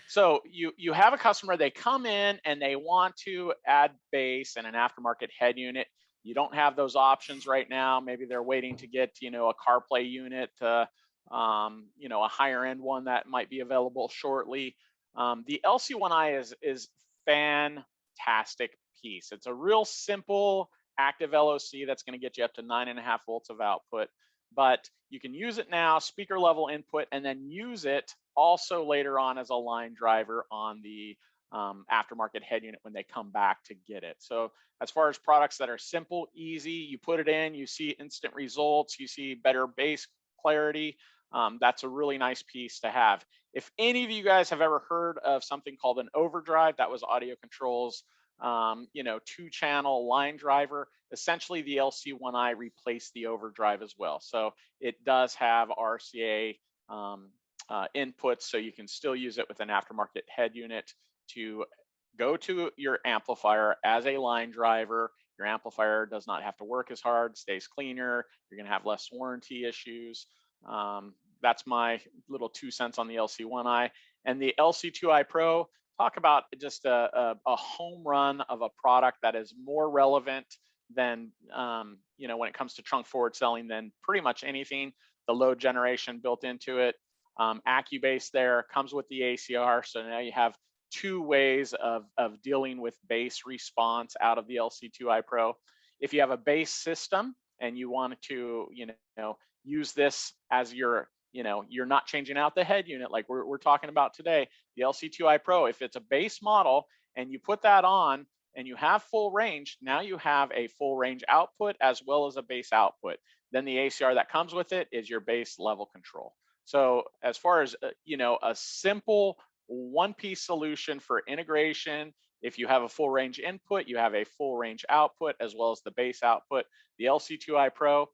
Speaker 2: So you have a customer, they come in and they want to add bass and an aftermarket head unit. You don't have those options right now. Maybe they're waiting to get, you know, a CarPlay unit, you know, a higher end one that might be available shortly. The LC1i is fantastic piece. It's a real simple active LOC that's going to get you up to 9.5 volts of output, but you can use it now, speaker level input, and then use it also later on as a line driver on the aftermarket head unit when they come back to get it. So as far as products that are simple, easy, you put it in, you see instant results, you see better bass clarity. That's a really nice piece to have. If any of you guys have ever heard of something called an overdrive, that was AudioControl's you know, 2-channel line driver. Essentially, the LC1i replaced the overdrive as well. So it does have RCA inputs, so you can still use it with an aftermarket head unit to go to your amplifier as a line driver. Your amplifier does not have to work as hard, stays cleaner. You're going to have less warranty issues. That's my little 2 cents on the LC1i. And the LC2i Pro, talk about just a home run of a product that is more relevant than, you know, when it comes to trunk forward selling than pretty much anything. The load generation built into it. AccuBass there comes with the ACR. So now you have 2 ways of dealing with bass response out of the LC2i Pro. If you have a bass system and you want to, you know, use this as your, you know, you're not changing out the head unit like we're talking about today, the LC2i Pro, if it's a base model and you put that on and you have full range, now you have a full range output as well as a bass output. Then the ACR that comes with it is your bass level control. So as far as, you know, a simple one-piece solution for integration, if you have a full range input, you have a full range output as well as the bass output. The LC2i Pro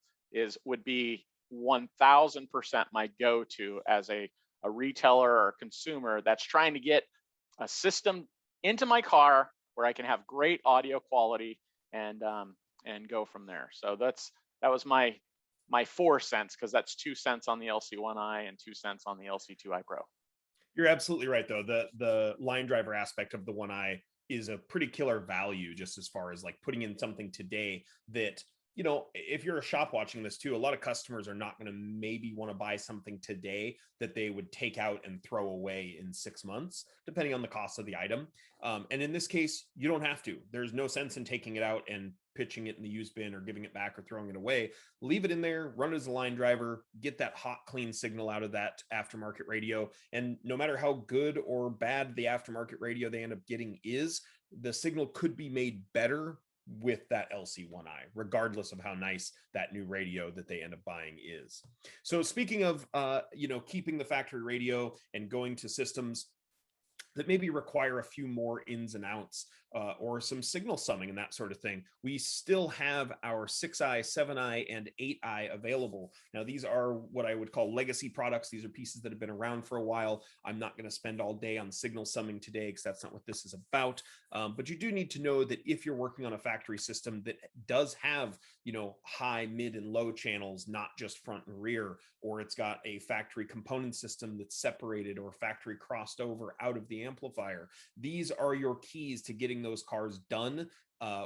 Speaker 2: would be 1000% my go-to as a retailer or a consumer that's trying to get a system into my car where I can have great audio quality and go from there. So that was my 4 cents, because that's 2 cents on the LC1i and 2 cents on the LC2i Pro.
Speaker 1: You're absolutely right, though. The line driver aspect of the one eye is a pretty killer value, just as far as like putting in something today that, you know, if you're a shop watching this too, a lot of customers are not going to maybe want to buy something today that they would take out and throw away in 6 months, depending on the cost of the item. And in this case, you don't have to. There's no sense in taking it out and pitching it in the used bin or giving it back or throwing it away. Leave it in there, run it as a line driver, get that hot, clean signal out of that aftermarket radio. And no matter how good or bad the aftermarket radio they end up getting is, the signal could be made better with that LC1i, regardless of how nice that new radio that they end up buying is. So speaking of, you know, keeping the factory radio and going to systems that maybe require a few more ins and outs, or some signal summing and that sort of thing, we still have our 6i, 7i, and 8i available. Now, these are what I would call legacy products. These are pieces that have been around for a while. I'm not going to spend all day on signal summing today because that's not what this is about. But you do need to know that if you're working on a factory system that does have, you know, high, mid, and low channels, not just front and rear, or it's got a factory component system that's separated or factory crossed over out of the amplifier, these are your keys to getting those cars done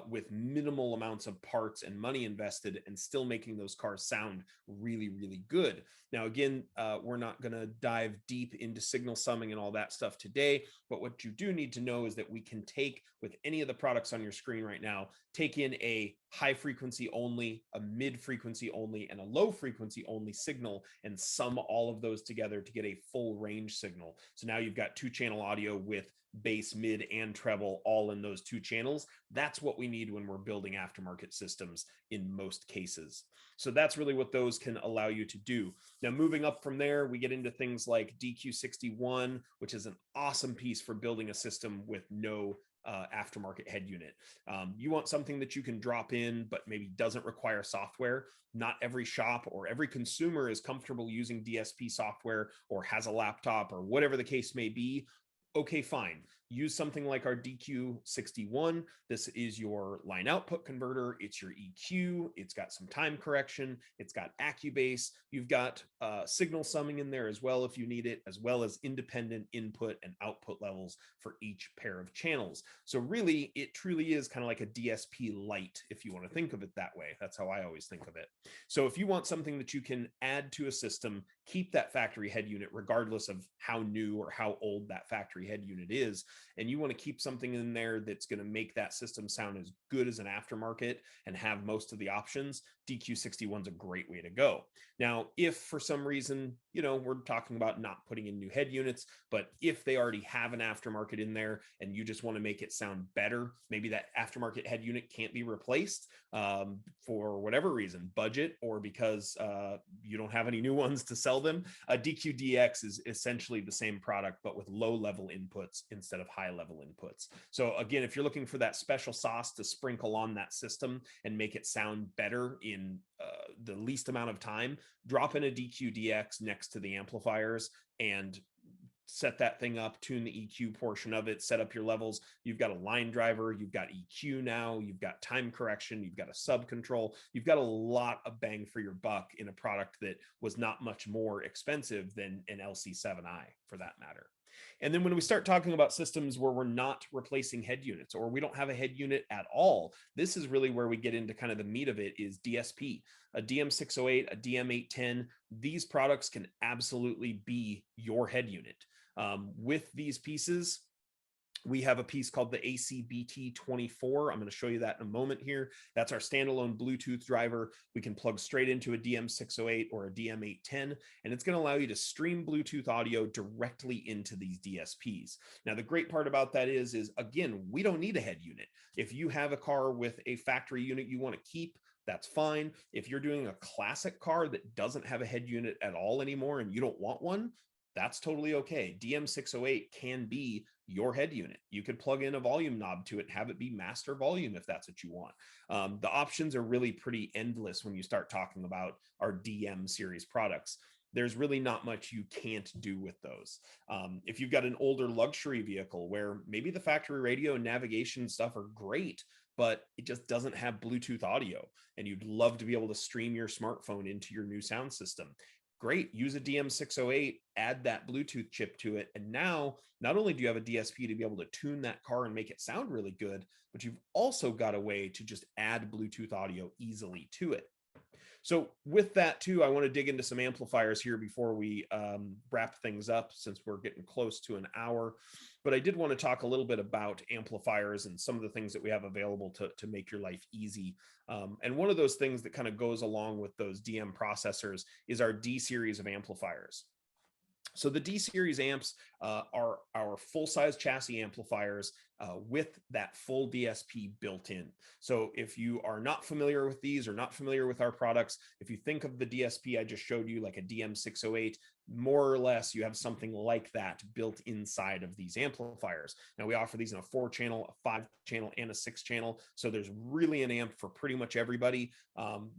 Speaker 1: with minimal amounts of parts and money invested, and still making those cars sound really, really good. Now, again, we're not going to dive deep into signal summing and all that stuff today, but what you do need to know is that we can take, with any of the products on your screen right now, take in a high frequency only, a mid frequency only, and a low frequency only signal, and sum all of those together to get a full range signal. So now you've got 2-channel audio with bass, mid, and treble all in those 2 channels. That's what we need when we're building aftermarket systems in most cases. So that's really what those can allow you to do. Now, moving up from there, we get into things like DQ61, which is an awesome piece for building a system with no aftermarket head unit. You want something that you can drop in, but maybe doesn't require software. Not every shop or every consumer is comfortable using DSP software or has a laptop or whatever the case may be. Okay, fine. Use something like our DQ61. This is your line output converter. It's your EQ. It's got some time correction. It's got AccuBass. You've got signal summing in there as well if you need it, as well as independent input and output levels for each pair of channels. So really, it truly is kind of like a DSP light, if you want to think of it that way. That's how I always think of it. So if you want something that you can add to a system, keep that factory head unit regardless of how new or how old that factory head unit is, and you want to keep something in there that's going to make that system sound as good as an aftermarket and have most of the options, DQ61 is a great way to go. Now, if for some reason, we're talking about not putting in new head units, but if they already have an aftermarket in there and you just want to make it sound better, maybe that aftermarket head unit can't be replaced for whatever reason, budget, or because you don't have any new ones to sell them, DQDX is essentially the same product, but with low-level inputs instead of high-level inputs. So again, if you're looking for that special sauce to sprinkle on that system and make it sound better in the least amount of time, drop in a DQDX next to the amplifiers and set that thing up, tune the EQ portion of it, set up your levels. You've got a line driver, you've got EQ now, you've got time correction, you've got a sub control, you've got a lot of bang for your buck in a product that was not much more expensive than an LC7i for that matter. And then when we start talking about systems where we're not replacing head units or we don't have a head unit at all, this is really where we get into kind of the meat of it is DSP. A DM608, a DM810, these products can absolutely be your head unit. With these pieces, we have a piece called the AcBT24. I'm going to show you that in a moment here. That's our standalone Bluetooth driver. We can plug straight into a DM608 or a DM810, and it's going to allow you to stream Bluetooth audio directly into these DSPs. Now, the great part about that is again, we don't need a head unit. If you have a car with a factory unit you want to keep, that's fine. If you're doing a classic car that doesn't have a head unit at all anymore and you don't want one, that's totally okay. DM608 can be your head unit. You could plug in a volume knob to it and have it be master volume if that's what you want. The options are really pretty endless when you start talking about our DM series products. There's really not much you can't do with those. If you've got an older luxury vehicle where maybe the factory radio and navigation stuff are great, but it just doesn't have Bluetooth audio, and you'd love to be able to stream your smartphone into your new sound system, great, use a DM608, add that Bluetooth chip to it. And now, not only do you have a DSP to be able to tune that car and make it sound really good, but you've also got a way to just add Bluetooth audio easily to it. So with that too, I want to dig into some amplifiers here before we wrap things up, since we're getting close to an hour. But I did want to talk a little bit about amplifiers and some of the things that we have available to make your life easy. And one of those things that kind of goes along with those DM processors is our D series of amplifiers. So the D series amps are our full-size chassis amplifiers with that full DSP built in. So if you are not familiar with these or not familiar with our products, if you think of the DSP I just showed you, like a DM608, more or less you have something like that built inside of these amplifiers. Now we offer these in a 4-channel, a 5-channel, and a 6-channel. So there's really an amp for pretty much everybody.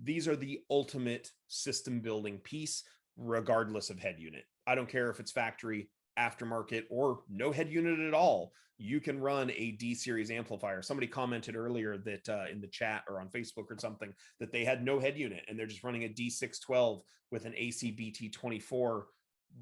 Speaker 1: These are the ultimate system building piece, regardless of head unit. I don't care if it's factory, aftermarket, or no head unit at all. You can run a D series amplifier. Somebody commented earlier that in the chat or on Facebook or something that they had no head unit and they're just running a D612 with an AcBT24.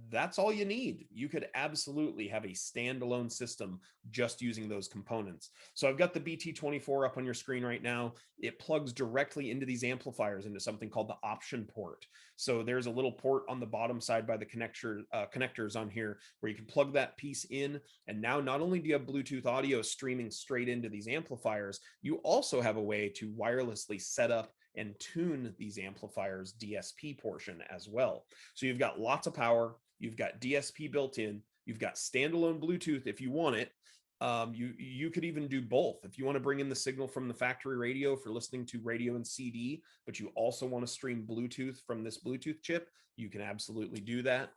Speaker 1: That's all you need. You could absolutely have a standalone system just using those components. So I've got the BT24 up on your screen right now. It plugs directly into these amplifiers into something called the option port. So there's a little port on the bottom side by the connectors on here where you can plug that piece in. And now not only do you have Bluetooth audio streaming straight into these amplifiers, you also have a way to wirelessly set up and tune these amplifiers DSP portion as well. So you've got lots of power, you've got DSP built in, you've got standalone Bluetooth if you want it, You could even do both. If you want to bring in the signal from the factory radio for listening to radio and CD, but you also want to stream Bluetooth from this Bluetooth chip, you can absolutely do that.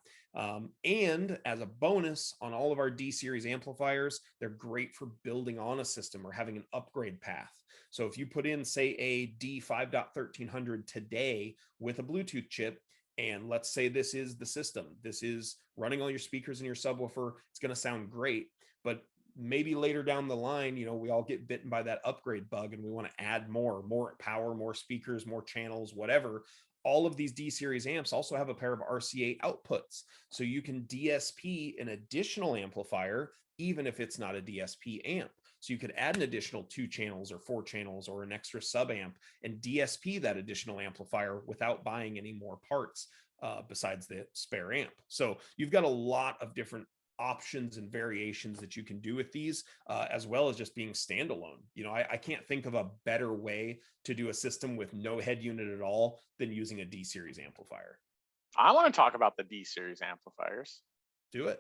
Speaker 1: And as a bonus on all of our D series amplifiers, they're great for building on a system or having an upgrade path. So if you put in, say, a D5.1300 today with a Bluetooth chip, and let's say this is the system, this is running all your speakers in your subwoofer, it's going to sound great. But maybe later down the line, we all get bitten by that upgrade bug and we want to add more power, more speakers, more channels, whatever. All of these D series amps also have a pair of RCA outputs. So you can DSP an additional amplifier, even if it's not a DSP amp. So you could add an additional 2 channels or 4 channels or an extra sub amp and DSP that additional amplifier without buying any more parts besides the spare amp. So you've got a lot of different options and variations that you can do with these, as well as just being standalone. I can't think of a better way to do a system with no head unit at all than using a D series amplifier.
Speaker 2: I want to talk about the D series amplifiers.
Speaker 1: Do it.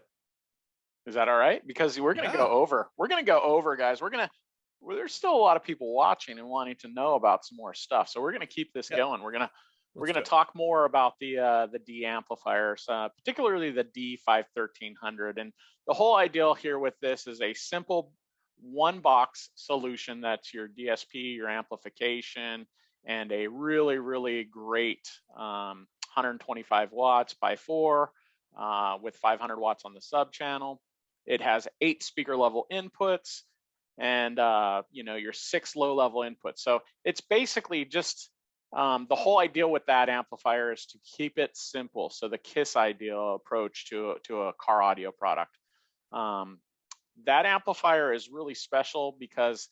Speaker 2: Is that all right? Because we're going to go over. We're going to go over, guys. There's still a lot of people watching and wanting to know about some more stuff. So we're going to keep this going. We're going to talk more about the D amplifiers, particularly the D5-1300. And the whole idea here with this is a simple one box solution that's your DSP, your amplification, and a really, really great 125 watts by 4 with 500 watts on the sub channel. It has 8 speaker level inputs and your 6 low level inputs. So it's basically just the whole idea with that amplifier is to keep it simple. So the KISS ideal approach to a car audio product. That amplifier is really special because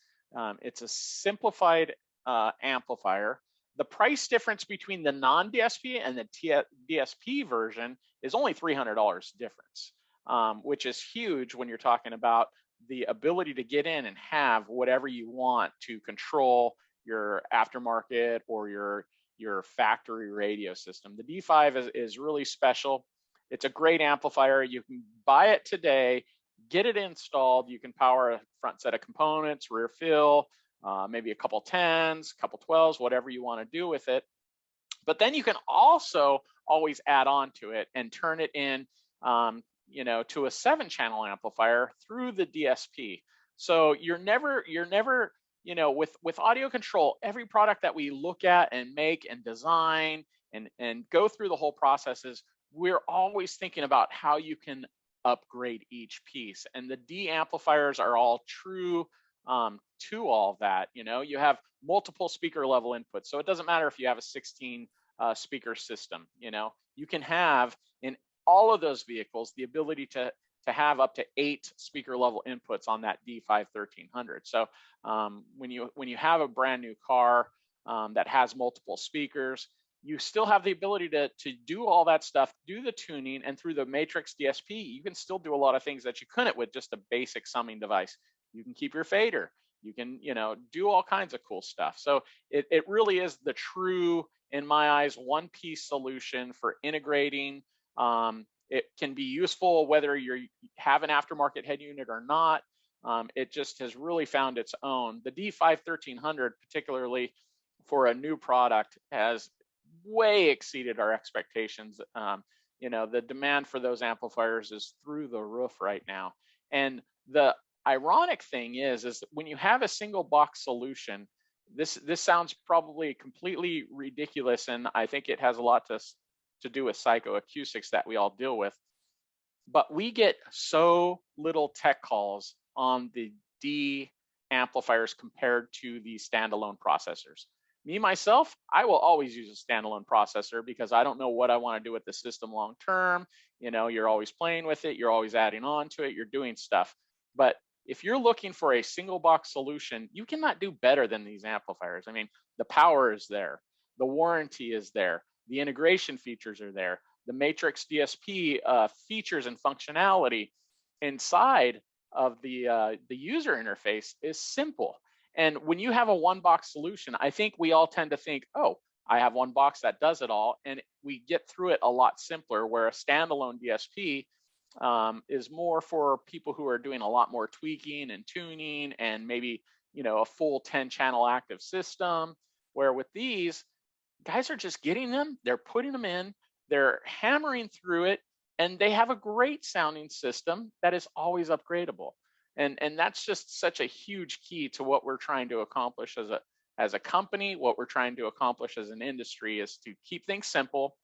Speaker 2: it's a simplified amplifier. The price difference between the non-DSP and the DSP version is only $300 difference, which is huge when you're talking about the ability to get in and have whatever you want to control your aftermarket or your factory radio system. The D5 is really special. It's a great amplifier. You can buy it today, get it installed. You can power a front set of components, rear fill, maybe a couple 10s, couple 12s, whatever you want to do with it. But then you can also always add on to it and turn it in to a 7-channel amplifier through the DSP. So you're never with AudioControl, every product that we look at and make and design and go through the whole processes, we're always thinking about how you can upgrade each piece. And the D amplifiers are all true to all of that. You have multiple speaker level inputs. So it doesn't matter if you have a 16 speaker system, you can have in all of those vehicles the ability to have up to 8 speaker level inputs on that D5-1300. So when you have a brand new car that has multiple speakers, you still have the ability to do all that stuff, do the tuning, and through the Matrix DSP, you can still do a lot of things that you couldn't with just a basic summing device. You can keep your fader. You can, do all kinds of cool stuff. So it really is the true, in my eyes, one-piece solution for integrating. It can be useful whether you have an aftermarket head unit or not. It just has really found its own. The D5-1300, particularly for a new product, has way exceeded our expectations. The demand for those amplifiers is through the roof right now. And the ironic thing is when you have a single box solution, this sounds probably completely ridiculous, and I think it has a lot to do with psychoacoustics that we all deal with. But we get so little tech calls on the D amplifiers compared to the standalone processors. Me, myself, I will always use a standalone processor because I don't know what I want to do with the system long term. You're always playing with it, you're always adding on to it, you're doing stuff. But if you're looking for a single box solution, you cannot do better than these amplifiers. I mean, the power is there, the warranty is there, the integration features are there, the Matrix DSP features and functionality inside of the user interface is simple. And when you have a one box solution, I think we all tend to think, oh, I have one box that does it all. And we get through it a lot simpler, where a standalone DSP is more for people who are doing a lot more tweaking and tuning and maybe, a full 10 channel active system. Where with these, guys are just getting them, they're putting them in, they're hammering through it, and they have a great sounding system that is always upgradable. And that's just such a huge key to what we're trying to accomplish as a company. What we're trying to accomplish as an industry is to keep things simple,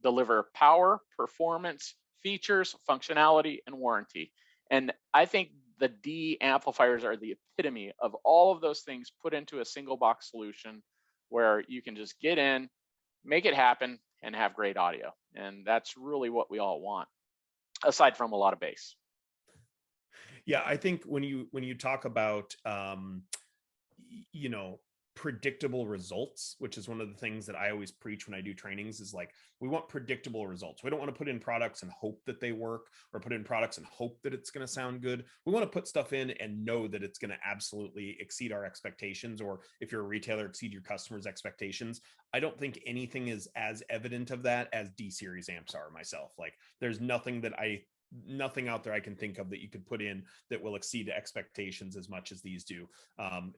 Speaker 2: deliver power, performance, features, functionality, and warranty. And I think the D amplifiers are the epitome of all of those things put into a single box solution where you can just get in, make it happen, and have great audio. And that's really what we all want, aside from a lot of bass.
Speaker 1: Yeah, I think when you talk about predictable results, which is one of the things that I always preach when I do trainings, is like, we want predictable results. We don't want to put in products and hope that they work, or put in products and hope that it's going to sound good. We want to put stuff in and know that it's going to absolutely exceed our expectations, or if you're a retailer, exceed your customers' expectations. I don't think anything is as evident of that as D series amps are myself. Like, there's nothing out there I can think of that you could put in that will exceed expectations as much as these do.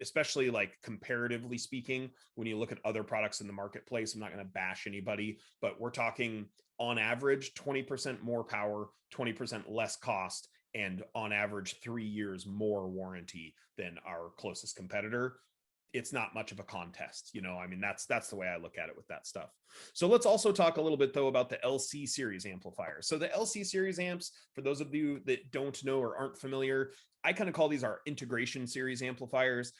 Speaker 1: Especially like comparatively speaking, when you look at other products in the marketplace, I'm not going to bash anybody, but we're talking on average 20% more power, 20% less cost, and on average 3 years more warranty than our closest competitor. It's not much of a contest, I mean, that's the way I look at it with that stuff. So let's also talk a little bit though about the LC series amplifiers. So the LC series amps, for those of you that don't know or aren't familiar, I kind of call these our integration series amplifiers.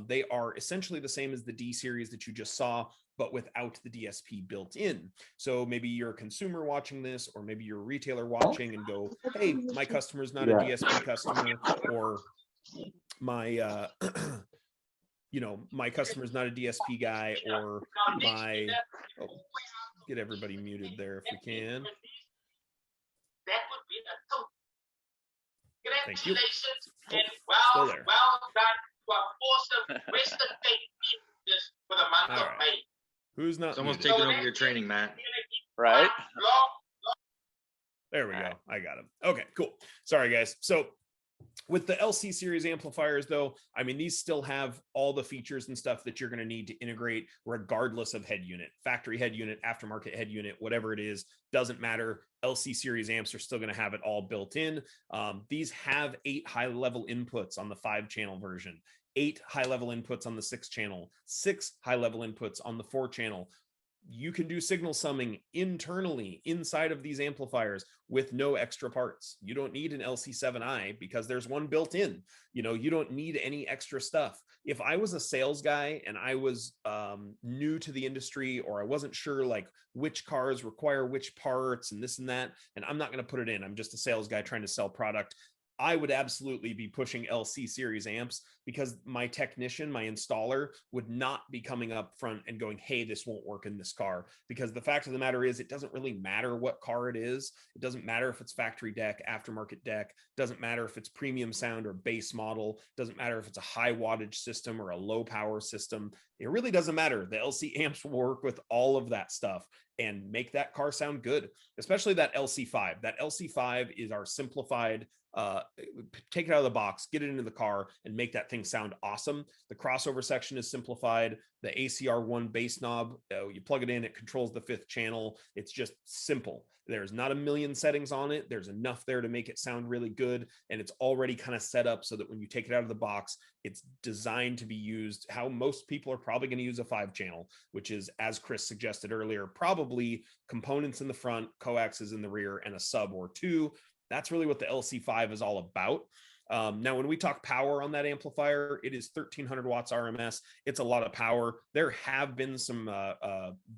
Speaker 1: They are essentially the same as the D series that you just saw, but without the DSP built in. So maybe you're a consumer watching this, or maybe you're a retailer watching and go, hey, my customer's not a DSP customer, or my my customer's not a DSP guy, or get everybody muted there if we can. Thank you. Oh, still there. All right. Who's not
Speaker 3: Someone's
Speaker 1: muted?
Speaker 3: taking over your training, Matt.
Speaker 2: Right?
Speaker 1: There we go. I got him. Okay, cool. Sorry, guys. So with the LC series amplifiers though, I mean, these still have all the features and stuff that you're going to need to integrate regardless of head unit, factory head unit, aftermarket head unit, whatever it is, doesn't matter. LC series amps are still going to have it all built in. These have 8 high level inputs on the 5-channel version, 8 high level inputs on the 6-channel, 6 high level inputs on the 4-channel. You can do signal summing internally inside of these amplifiers with no extra parts. You don't need an LC7i because there's one built in. You don't need any extra stuff. If I was a sales guy and I was new to the industry, or I wasn't sure like which cars require which parts and this and that, and I'm not going to put it in, I'm just a sales guy trying to sell product, I would absolutely be pushing LC series amps, because my technician, my installer, would not be coming up front and going, hey, this won't work in this car. Because the fact of the matter is, it doesn't really matter what car it is. It doesn't matter if it's factory deck, aftermarket deck. It doesn't matter if it's premium sound or base model. It doesn't matter if it's a high wattage system or a low power system. It really doesn't matter. The LC amps will work with all of that stuff and make that car sound good, especially that LC5. That LC5 is our simplified, take it out of the box, get it into the car, and make that thing sound awesome. The crossover section is simplified. The ACR1 bass knob, you plug it in, it controls the 5th channel. It's just simple. There's not a million settings on it. There's enough there to make it sound really good. And it's already kind of set up so that when you take it out of the box, it's designed to be used how most people are probably going to use a 5-channel, which is, as Chris suggested earlier, probably components in the front, coaxes in the rear, and a sub or 2. That's really what the LC5 is all about. Now, when we talk power on that amplifier, it is 1300 watts RMS. It's a lot of power. There have been some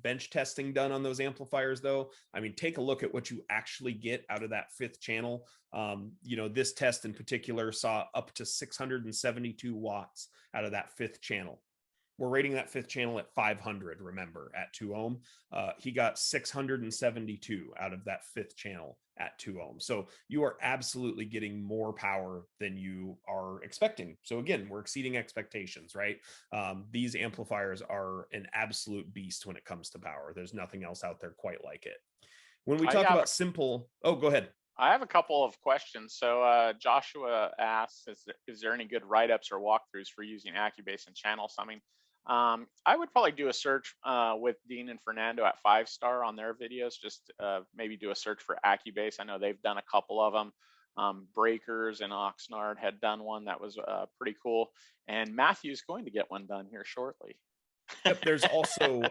Speaker 1: bench testing done on those amplifiers, though. I mean, take a look at what you actually get out of that 5th channel. This test in particular saw up to 672 watts out of that 5th channel. We're rating that 5th channel at 500, remember, at 2 ohm. He got 672 out of that 5th channel at 2 ohm. So you are absolutely getting more power than you are expecting. So again, we're exceeding expectations, right? These amplifiers are an absolute beast when it comes to power. There's nothing else out there quite like it. When we talk about simple, oh, go ahead.
Speaker 2: I have a couple of questions. So Joshua asks, is there any good write-ups or walkthroughs for using AccuBass and channel summing? I would probably do a search with Dean and Fernando at 5-Star on their videos. Just maybe do a search for AccuBass. I know they've done a couple of them. Breakers and Oxnard had done one that was pretty cool. And Matthew's going to get one done here shortly.
Speaker 1: Yep, there's also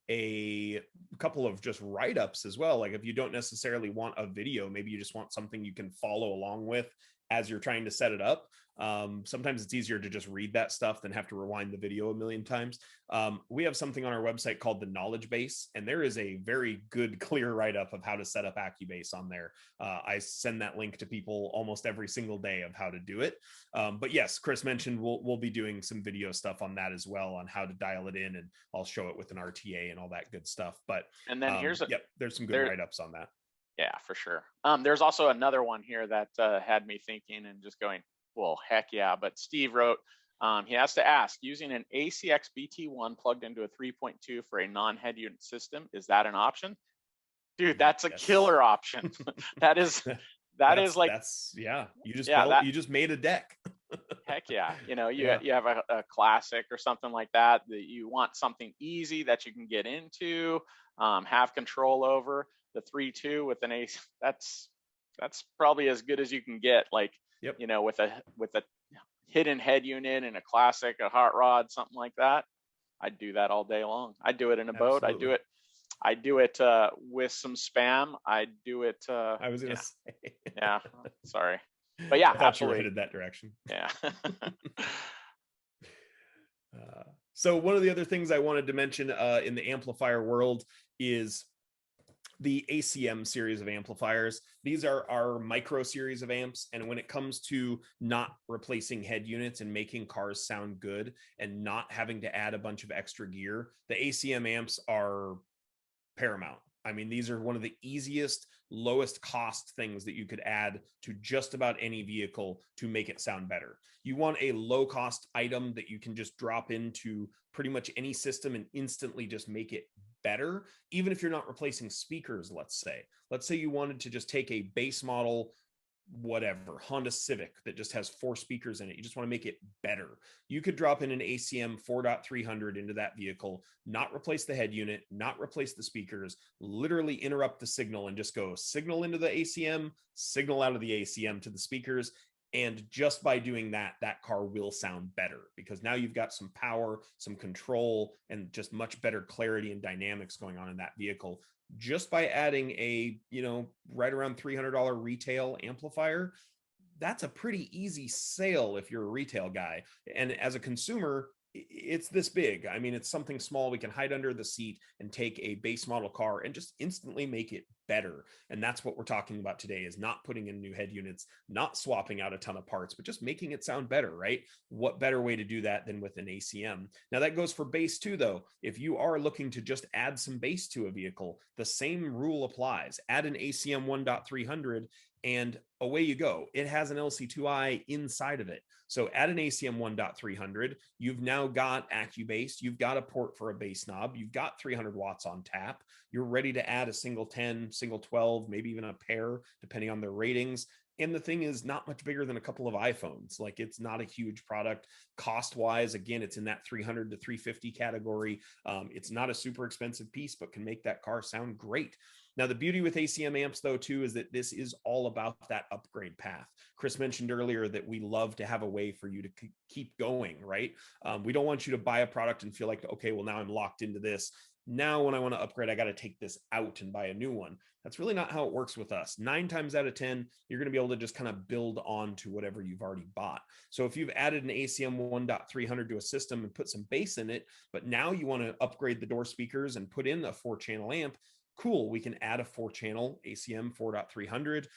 Speaker 1: a couple of just write-ups as well. Like if you don't necessarily want a video, maybe you just want something you can follow along with as you're trying to set it up. Sometimes it's easier to just read that stuff than have to rewind the video a million times. We have something on our website called the Knowledge Base, and there is a very good, clear write-up of how to set up AccuBass on there. I send that link to people almost every single day of how to do it. But yes, Chris mentioned we'll be doing some video stuff on that as well, on how to dial it in, and I'll show it with an RTA and all that good stuff. But
Speaker 2: and then
Speaker 1: there's some good write-ups on that.
Speaker 2: Yeah, for sure. There's also another one here that had me thinking and just going, well, heck yeah. But Steve wrote, he has to ask, using an ACX BT1 plugged into a 3.2 for a non-head unit system, is that an option? Dude, that's a killer option. that is
Speaker 1: yeah. You just made a deck.
Speaker 2: Heck yeah. You have a classic or something like that you want something easy that you can get into, have control over. The 3.2 with an AC, that's probably as good as you can get. Like,
Speaker 1: yep.
Speaker 2: With a hidden head unit and a classic, a hot rod, something like that, I'd do that all day long. I'd do it in a boat. I do it with some spam. I do it.
Speaker 1: I was gonna say.
Speaker 2: Yeah. Sorry, but yeah,
Speaker 1: I thought absolutely. You were headed that direction.
Speaker 2: Yeah.
Speaker 1: So one of the other things I wanted to mention in the amplifier world is the ACM series of amplifiers. These are our micro series of amps. And when it comes to not replacing head units and making cars sound good and not having to add a bunch of extra gear, the ACM amps are paramount. I mean, these are one of the easiest, lowest cost things that you could add to just about any vehicle to make it sound better. You want a low cost item that you can just drop into pretty much any system and instantly just make it better. Even if you're not replacing speakers, let's say you wanted to just take a base model, whatever, Honda Civic that just has 4 speakers in it. You just want to make it better. You could drop in an ACM 4.300 into that vehicle, not replace the head unit, not replace the speakers, literally interrupt the signal and just go signal into the ACM, signal out of the ACM to the speakers. And just by doing that, that car will sound better because now you've got some power, some control, and just much better clarity and dynamics going on in that vehicle. Just by adding a, right around $300 retail amplifier, that's a pretty easy sale if you're a retail guy. And as a consumer, it's this big. I mean, it's something small we can hide under the seat and take a base model car and just instantly make it better. And that's what we're talking about today, is not putting in new head units, not swapping out a ton of parts, but just making it sound better, right? What better way to do that than with an ACM? Now that goes for bass too, though. If you are looking to just add some bass to a vehicle, the same rule applies. Add an ACM 1.300 and away you go. It has an LC2I inside of it. So add an ACM 1.300, you've now got AccuBass, you've got a port for a bass knob, you've got 300 watts on tap, you're ready to add a single 10, single 12, maybe even a pair, depending on their ratings. And the thing is not much bigger than a couple of iPhones. Like, it's not a huge product. Cost-wise, again, it's in that $300 to $350 category. It's not a super expensive piece, but can make that car sound great. Now, the beauty with ACM amps, though, too, is that this is all about that upgrade path. Chris mentioned earlier that we love to have a way for you to keep going, right? We don't want you to buy a product and feel like, okay, well, now I'm locked into this. Now, when I want to upgrade, I got to take this out and buy a new one. That's really not how it works with us. 9 times out of 10, you're going to be able to just kind of build on to whatever you've already bought. So if you've added an ACM 1.300 to a system and put some bass in it, but now you want to upgrade the door speakers and put in a 4-channel amp, cool, we can add a 4-channel ACM 4.300.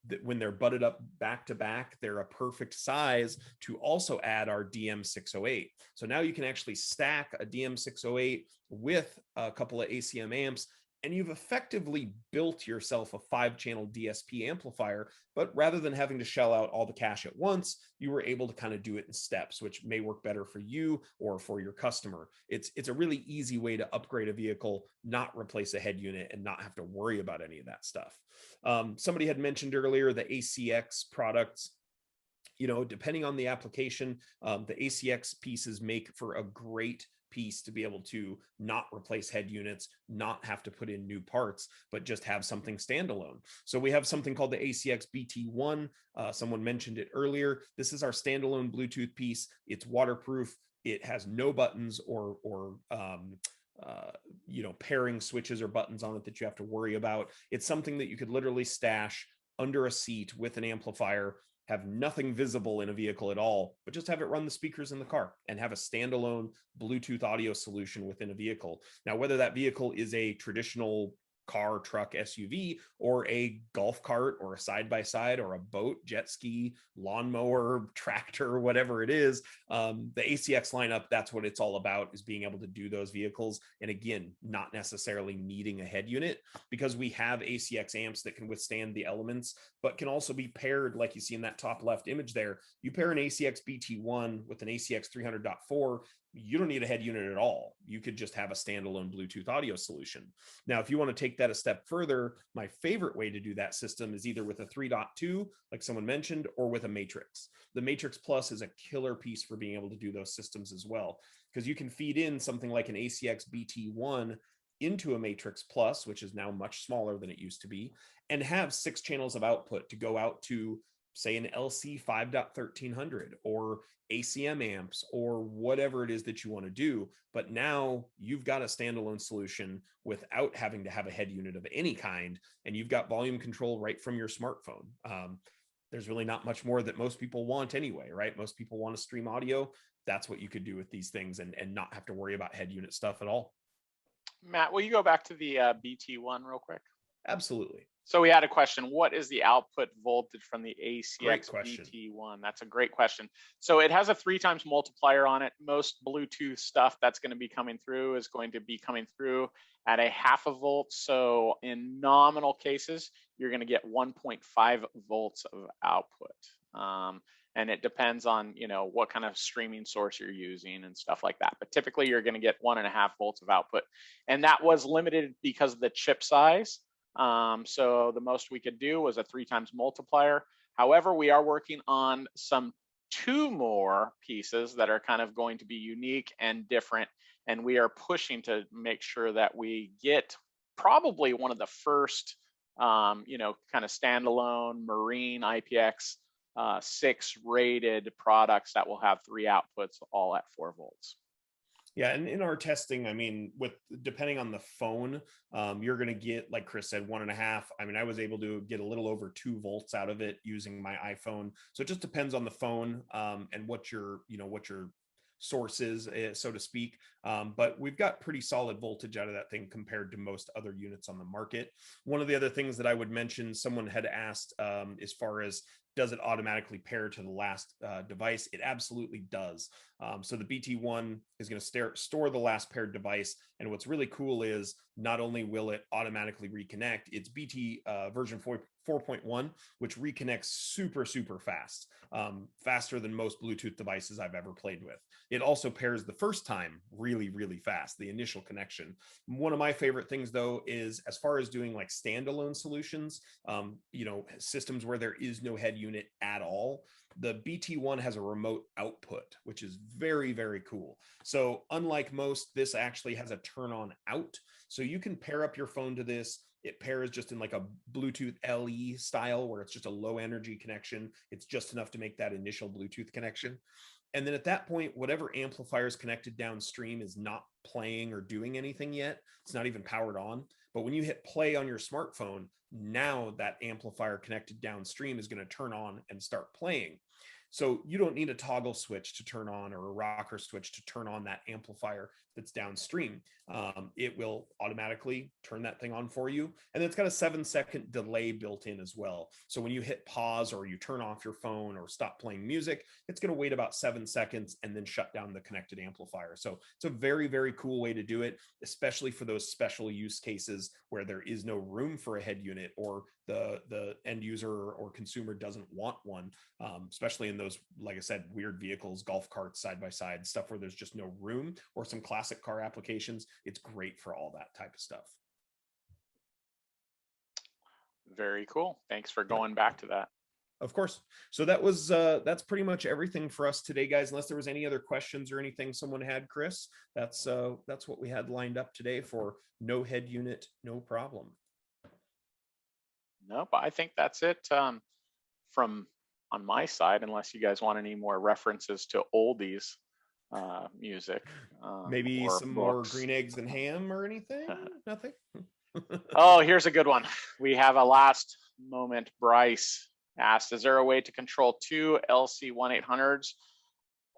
Speaker 1: That when they're butted up back to back, they're a perfect size to also add our DM608. So now you can actually stack a DM608 with a couple of ACM amps and you've effectively built yourself a 5-channel DSP amplifier. But rather than having to shell out all the cash at once, you were able to kind of do it in steps, which may work better for you or for your customer. It's a really easy way to upgrade a vehicle, not replace a head unit, and not have to worry about any of that stuff. Somebody had mentioned earlier the ACX products. Depending on the application, the ACX pieces make for a great piece to be able to not replace head units, not have to put in new parts, but just have something standalone. So we have something called the ACX BT1. Someone mentioned it earlier. This is our standalone Bluetooth piece. It's waterproof. It has no buttons or pairing switches or buttons on it that you have to worry about. It's something that you could literally stash under a seat with an amplifier, have nothing visible in a vehicle at all, but just have it run the speakers in the car and have a standalone Bluetooth audio solution within a vehicle. Now, whether that vehicle is a traditional car, truck, SUV, or a golf cart, or a side-by-side, or a boat, jet ski, lawnmower, tractor, whatever it is, the ACX lineup, that's what it's all about, is being able to do those vehicles. And again, not necessarily needing a head unit, because we have ACX amps that can withstand the elements, but can also be paired, like you see in that top left image there. You pair an ACX BT1 with an ACX 300.4, you don't need a head unit at all. You could just have a standalone Bluetooth audio solution. Now, if you want to take that a step further, my favorite way to do that system is either with a 3.2, like someone mentioned, or with a Matrix. The Matrix Plus is a killer piece for being able to do those systems as well, because you can feed in something like an ACX BT1 into a Matrix Plus, which is now much smaller than it used to be, and have 6 channels of output to go out to, say, an LC 5.1300 or ACM amps or whatever it is that you want to do. But now you've got a standalone solution without having to have a head unit of any kind, and you've got volume control right from your smartphone. There's really not much more that most people want anyway, right? Most people want to stream audio. That's what you could do with these things, and not have to worry about head unit stuff at all.
Speaker 2: Matt, will you go back to the BT1 real quick?
Speaker 1: Absolutely.
Speaker 2: So we had a question: what is the output voltage from the ACX BT1? That's a great question. So it has a 3 times multiplier on it. Most Bluetooth stuff that's going to be coming through is going to be coming through at a 0.5 volt. So in nominal cases, you're going to get 1.5 volts of output. And it depends on, what kind of streaming source you're using and stuff like that. But typically you're going to get 1.5 volts of output. And that was limited because of the chip size. So the most we could do was a 3 times multiplier. However, we are working on some 2 more pieces that are kind of going to be unique and different. And we are pushing to make sure that we get probably one of the first, kind of standalone marine IPX6 rated products that will have 3 outputs all at 4 volts.
Speaker 1: Yeah, and in our testing, I mean, depending on the phone, you're going to get, like Chris said, 1.5. I mean, I was able to get a little over 2 volts out of it using my iPhone. So it just depends on the phone and what your source is, so to speak. But we've got pretty solid voltage out of that thing compared to most other units on the market. One of the other things that I would mention, someone had asked as far as, does it automatically pair to the last device? It absolutely does. So the BT1 is going to store the last paired device. And what's really cool is not only will it automatically reconnect, it's BT version 4.1, which reconnects super, super fast, faster than most Bluetooth devices I've ever played with. It also pairs the first time really, really fast, the initial connection. One of my favorite things, though, is as far as doing like standalone solutions, systems where there is no head unit at all, the BT1 has a remote output, which is very, very cool. So unlike most, this actually has a turn on out. So you can pair up your phone to this. It pairs just in like a Bluetooth LE style, where it's just a low energy connection. It's just enough to make that initial Bluetooth connection. And then at that point, whatever amplifier is connected downstream is not playing or doing anything yet. It's not even powered on. But when you hit play on your smartphone, now that amplifier connected downstream is going to turn on and start playing. So you don't need a toggle switch to turn on or a rocker switch to turn on that amplifier that's downstream. It will automatically turn that thing on for you. And it's got a 7-second delay built in as well. So when you hit pause or you turn off your phone or stop playing music, it's going to wait about 7 seconds and then shut down the connected amplifier. So it's a very, very cool way to do it, especially for those special use cases where there is no room for a head unit, or the end user or consumer doesn't want one, especially in those, like I said, weird vehicles, golf carts, side by side, stuff where there's just no room, or some classic car applications. It's great for all that type of stuff.
Speaker 2: Very cool. Thanks for going back to that.
Speaker 1: Of course. So that was that's pretty much everything for us today, guys. Unless there was any other questions or anything someone had, Chris, that's what we had lined up today for no head unit, no problem.
Speaker 2: Nope, I think that's it from on my side, unless you guys want any more references to oldies music.
Speaker 1: Maybe some more green eggs and ham or anything? Nothing?
Speaker 2: Oh, here's a good one. We have a last moment. Bryce asked, is there a way to control 2 LC 1-800s?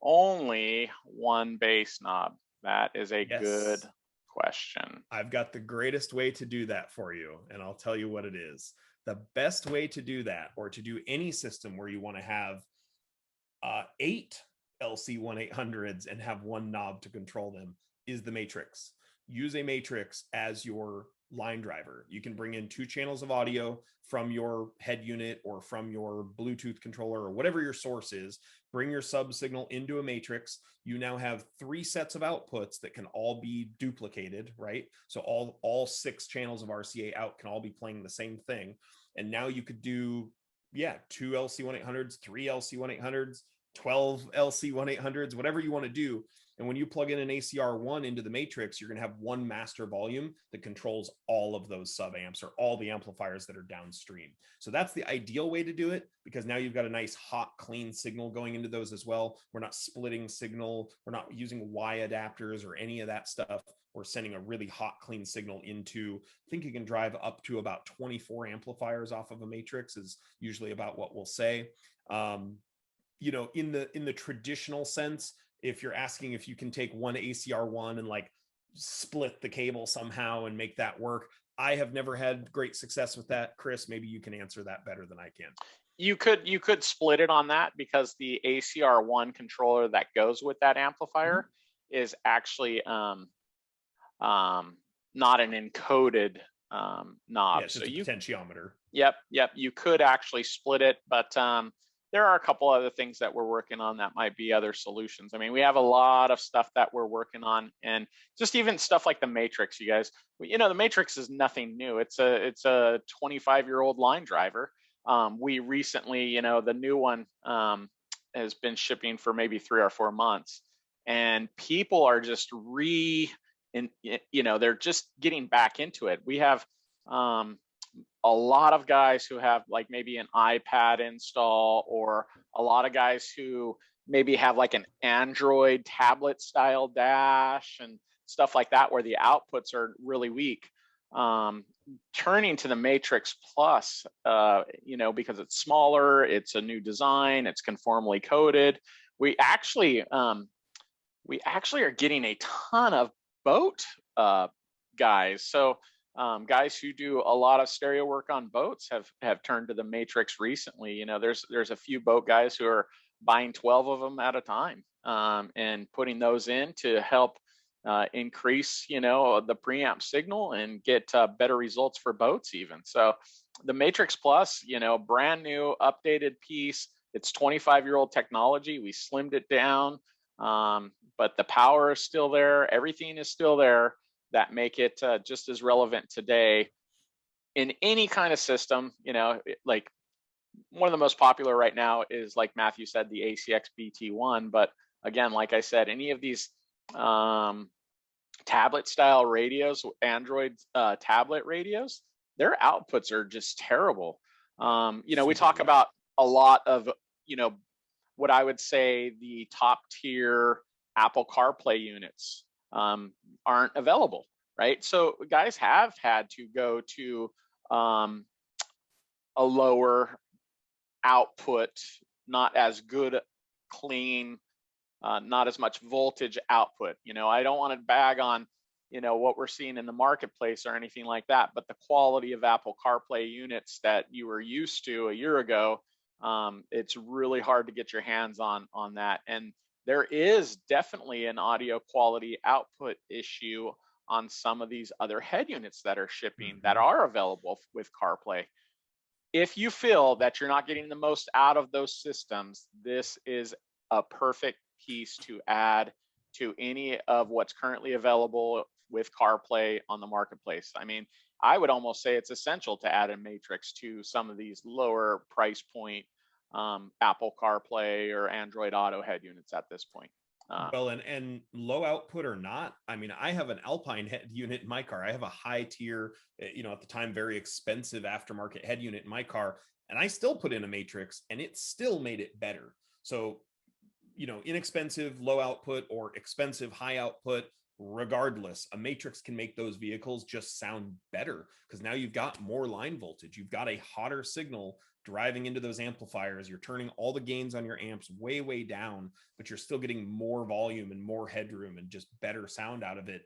Speaker 2: Only one bass knob. That is a good question.
Speaker 1: I've got the greatest way to do that for you, and I'll tell you what it is. The best way to do that, or to do any system where you want to have 8 LC 1-800s and have one knob to control them, is the Matrix. Use a Matrix as your line driver. You can bring in 2 channels of audio from your head unit or from your Bluetooth controller or whatever your source is. Bring your sub signal into a Matrix. You now have 3 sets of outputs that can all be duplicated, right? So all 6 channels of RCA out can all be playing the same thing. And now you could do, 2 LC 1-800s, 3 LC 1-800s, 12 LC 1-800s, whatever you want to do. And when you plug in an ACR1 into the Matrix, you're going to have one master volume that controls all of those sub amps, or all the amplifiers that are downstream. So that's the ideal way to do it, because now you've got a nice hot, clean signal going into those as well. We're not splitting signal. We're not using Y adapters or any of that stuff. We're sending a really hot, clean signal into, I think you can drive up to about 24 amplifiers off of a Matrix, is usually about what we'll say. You know, in the traditional sense, if you're asking if you can take one ACR1 and like split the cable somehow and make that work, I have never had great success with that. Chris, maybe you can answer that better than I can.
Speaker 2: You could split it on that, because the ACR1 controller that goes with that amplifier is actually not an encoded knob.
Speaker 1: Yeah, it's just a potentiometer.
Speaker 2: Yep. You could actually split it, but there are a couple other things that we're working on that might be other solutions. I mean, we have a lot of stuff that we're working on, and just even stuff like the Matrix, you guys, you know, the Matrix is nothing new. It's a 25-year-old line driver. We recently, you know, the new one has been shipping for maybe 3 or 4 months, and people are just they're just getting back into it. We have a lot of guys who have like maybe an iPad install, or a lot of guys who maybe have like an Android tablet style dash and stuff like that, where the outputs are really weak. Turning to the Matrix Plus, because it's smaller, it's a new design, it's conformally coded. We actually are getting a ton of boat guys. So guys who do a lot of stereo work on boats have turned to the Matrix recently. You know, there's a few boat guys who are buying 12 of them at a time and putting those in to help increase, the preamp signal and get better results for boats even. So the Matrix Plus, brand new updated piece. It's 25-year-old technology. We slimmed it down, but the power is still there. Everything is still there that make it just as relevant today in any kind of system. Like one of the most popular right now is, like Matthew said, the ACX BT1. But again, like I said, any of these tablet style radios, Android tablet radios, their outputs are just terrible. We talk about a lot of, what I would say the top tier Apple CarPlay units aren't available, right? So guys have had to go to a lower output not as good, clean, not as much voltage output. I don't want to bag on, what we're seeing in the marketplace or anything like that, but the quality of Apple CarPlay units that you were used to a year ago, it's really hard to get your hands on that. And there is definitely an audio quality output issue on some of these other head units that are shipping that are available with CarPlay. If you feel that you're not getting the most out of those systems, this is a perfect piece to add to any of what's currently available with CarPlay on the marketplace. I mean, I would almost say it's essential to add a matrix to some of these lower price point Apple CarPlay or Android Auto head units at this point.
Speaker 1: Well, and low output or not, I mean, I have an Alpine head unit in my car. I have a high tier, at the time, very expensive aftermarket head unit in my car, and I still put in a matrix and it still made it better. So, inexpensive, low output or expensive, high output, regardless, a matrix can make those vehicles just sound better because now you've got more line voltage. You've got a hotter signal driving into those amplifiers. You're turning all the gains on your amps way, way down, but you're still getting more volume and more headroom and just better sound out of it.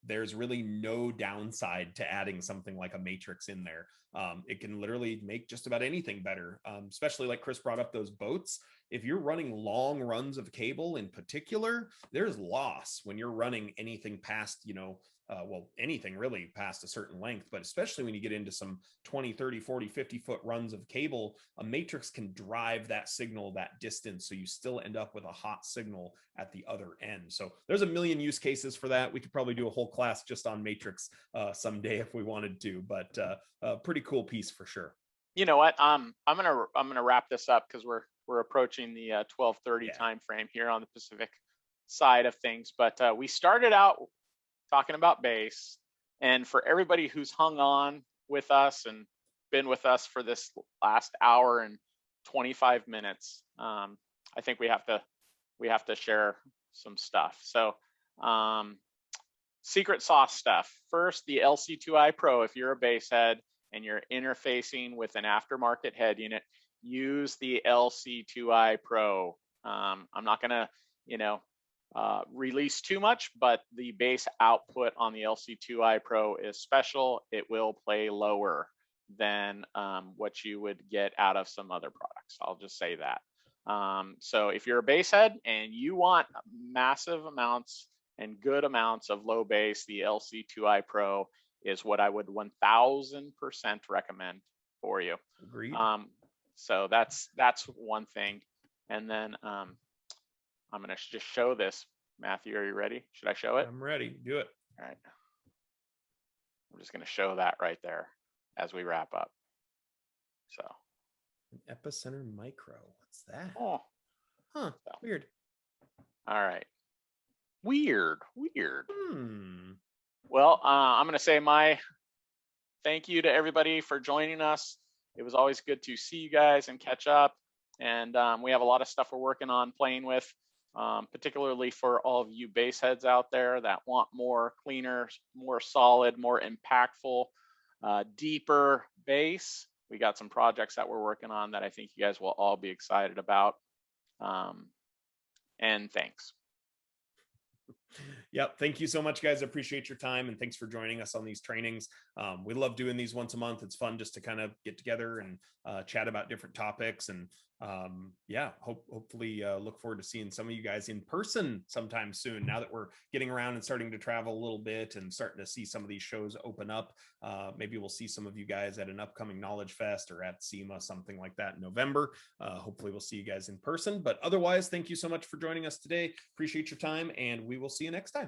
Speaker 1: There's really no downside to adding something like a matrix in there. It can literally make just about anything better, especially like Chris brought up those boats. If you're running long runs of cable in particular, there's loss when you're running anything past, anything really past a certain length, but especially when you get into some 20, 30, 40, 50 foot runs of cable, a matrix can drive that signal that distance. So you still end up with a hot signal at the other end. So there's a million use cases for that. We could probably do a whole class just on matrix someday if we wanted to, but a pretty cool piece for sure.
Speaker 2: You know what? I'm gonna wrap this up because we're approaching the 12:30 time frame here on the Pacific side of things. But we started out talking about bass, and for everybody who's hung on with us and been with us for this last hour and 25 minutes, I think we have to share some stuff. So secret sauce stuff. First, the LC2i Pro. If you're a bass head and you're interfacing with an aftermarket head unit, use the LC2i Pro. I'm not gonna, release too much, but the bass output on the LC2i Pro is special. It will play lower than what you would get out of some other products. I'll just say that. So if you're a bass head and you want massive amounts and good amounts of low bass, the LC2i Pro is what I would 1000% recommend for you.
Speaker 1: Agreed.
Speaker 2: So that's one thing. And then I'm gonna just show this. Matthew, are you ready? Should I show it?
Speaker 1: I'm ready. Do it.
Speaker 2: All right. I'm just gonna show that right there as we wrap up. So.
Speaker 1: An Epicenter Micro. What's that?
Speaker 2: Oh.
Speaker 1: Huh. So. Weird.
Speaker 2: All right. Weird.
Speaker 1: Hmm.
Speaker 2: Well, I'm going to say my thank you to everybody for joining us. It was always good to see you guys and catch up. And we have a lot of stuff we're working on playing with, particularly for all of you bass heads out there that want more cleaner, more solid, more impactful, deeper bass. We got some projects that we're working on that I think you guys will all be excited about. And thanks.
Speaker 1: Yep. Thank you so much, guys. I appreciate your time and thanks for joining us on these trainings. We love doing these once a month. It's fun just to kind of get together and chat about different topics. And hopefully look forward to seeing some of you guys in person sometime soon. Now that we're getting around and starting to travel a little bit and starting to see some of these shows open up, maybe we'll see some of you guys at an upcoming Knowledge Fest or at SEMA, something like that in November. Hopefully we'll see you guys in person, but otherwise, thank you so much for joining us today. Appreciate your time and we will see you next time.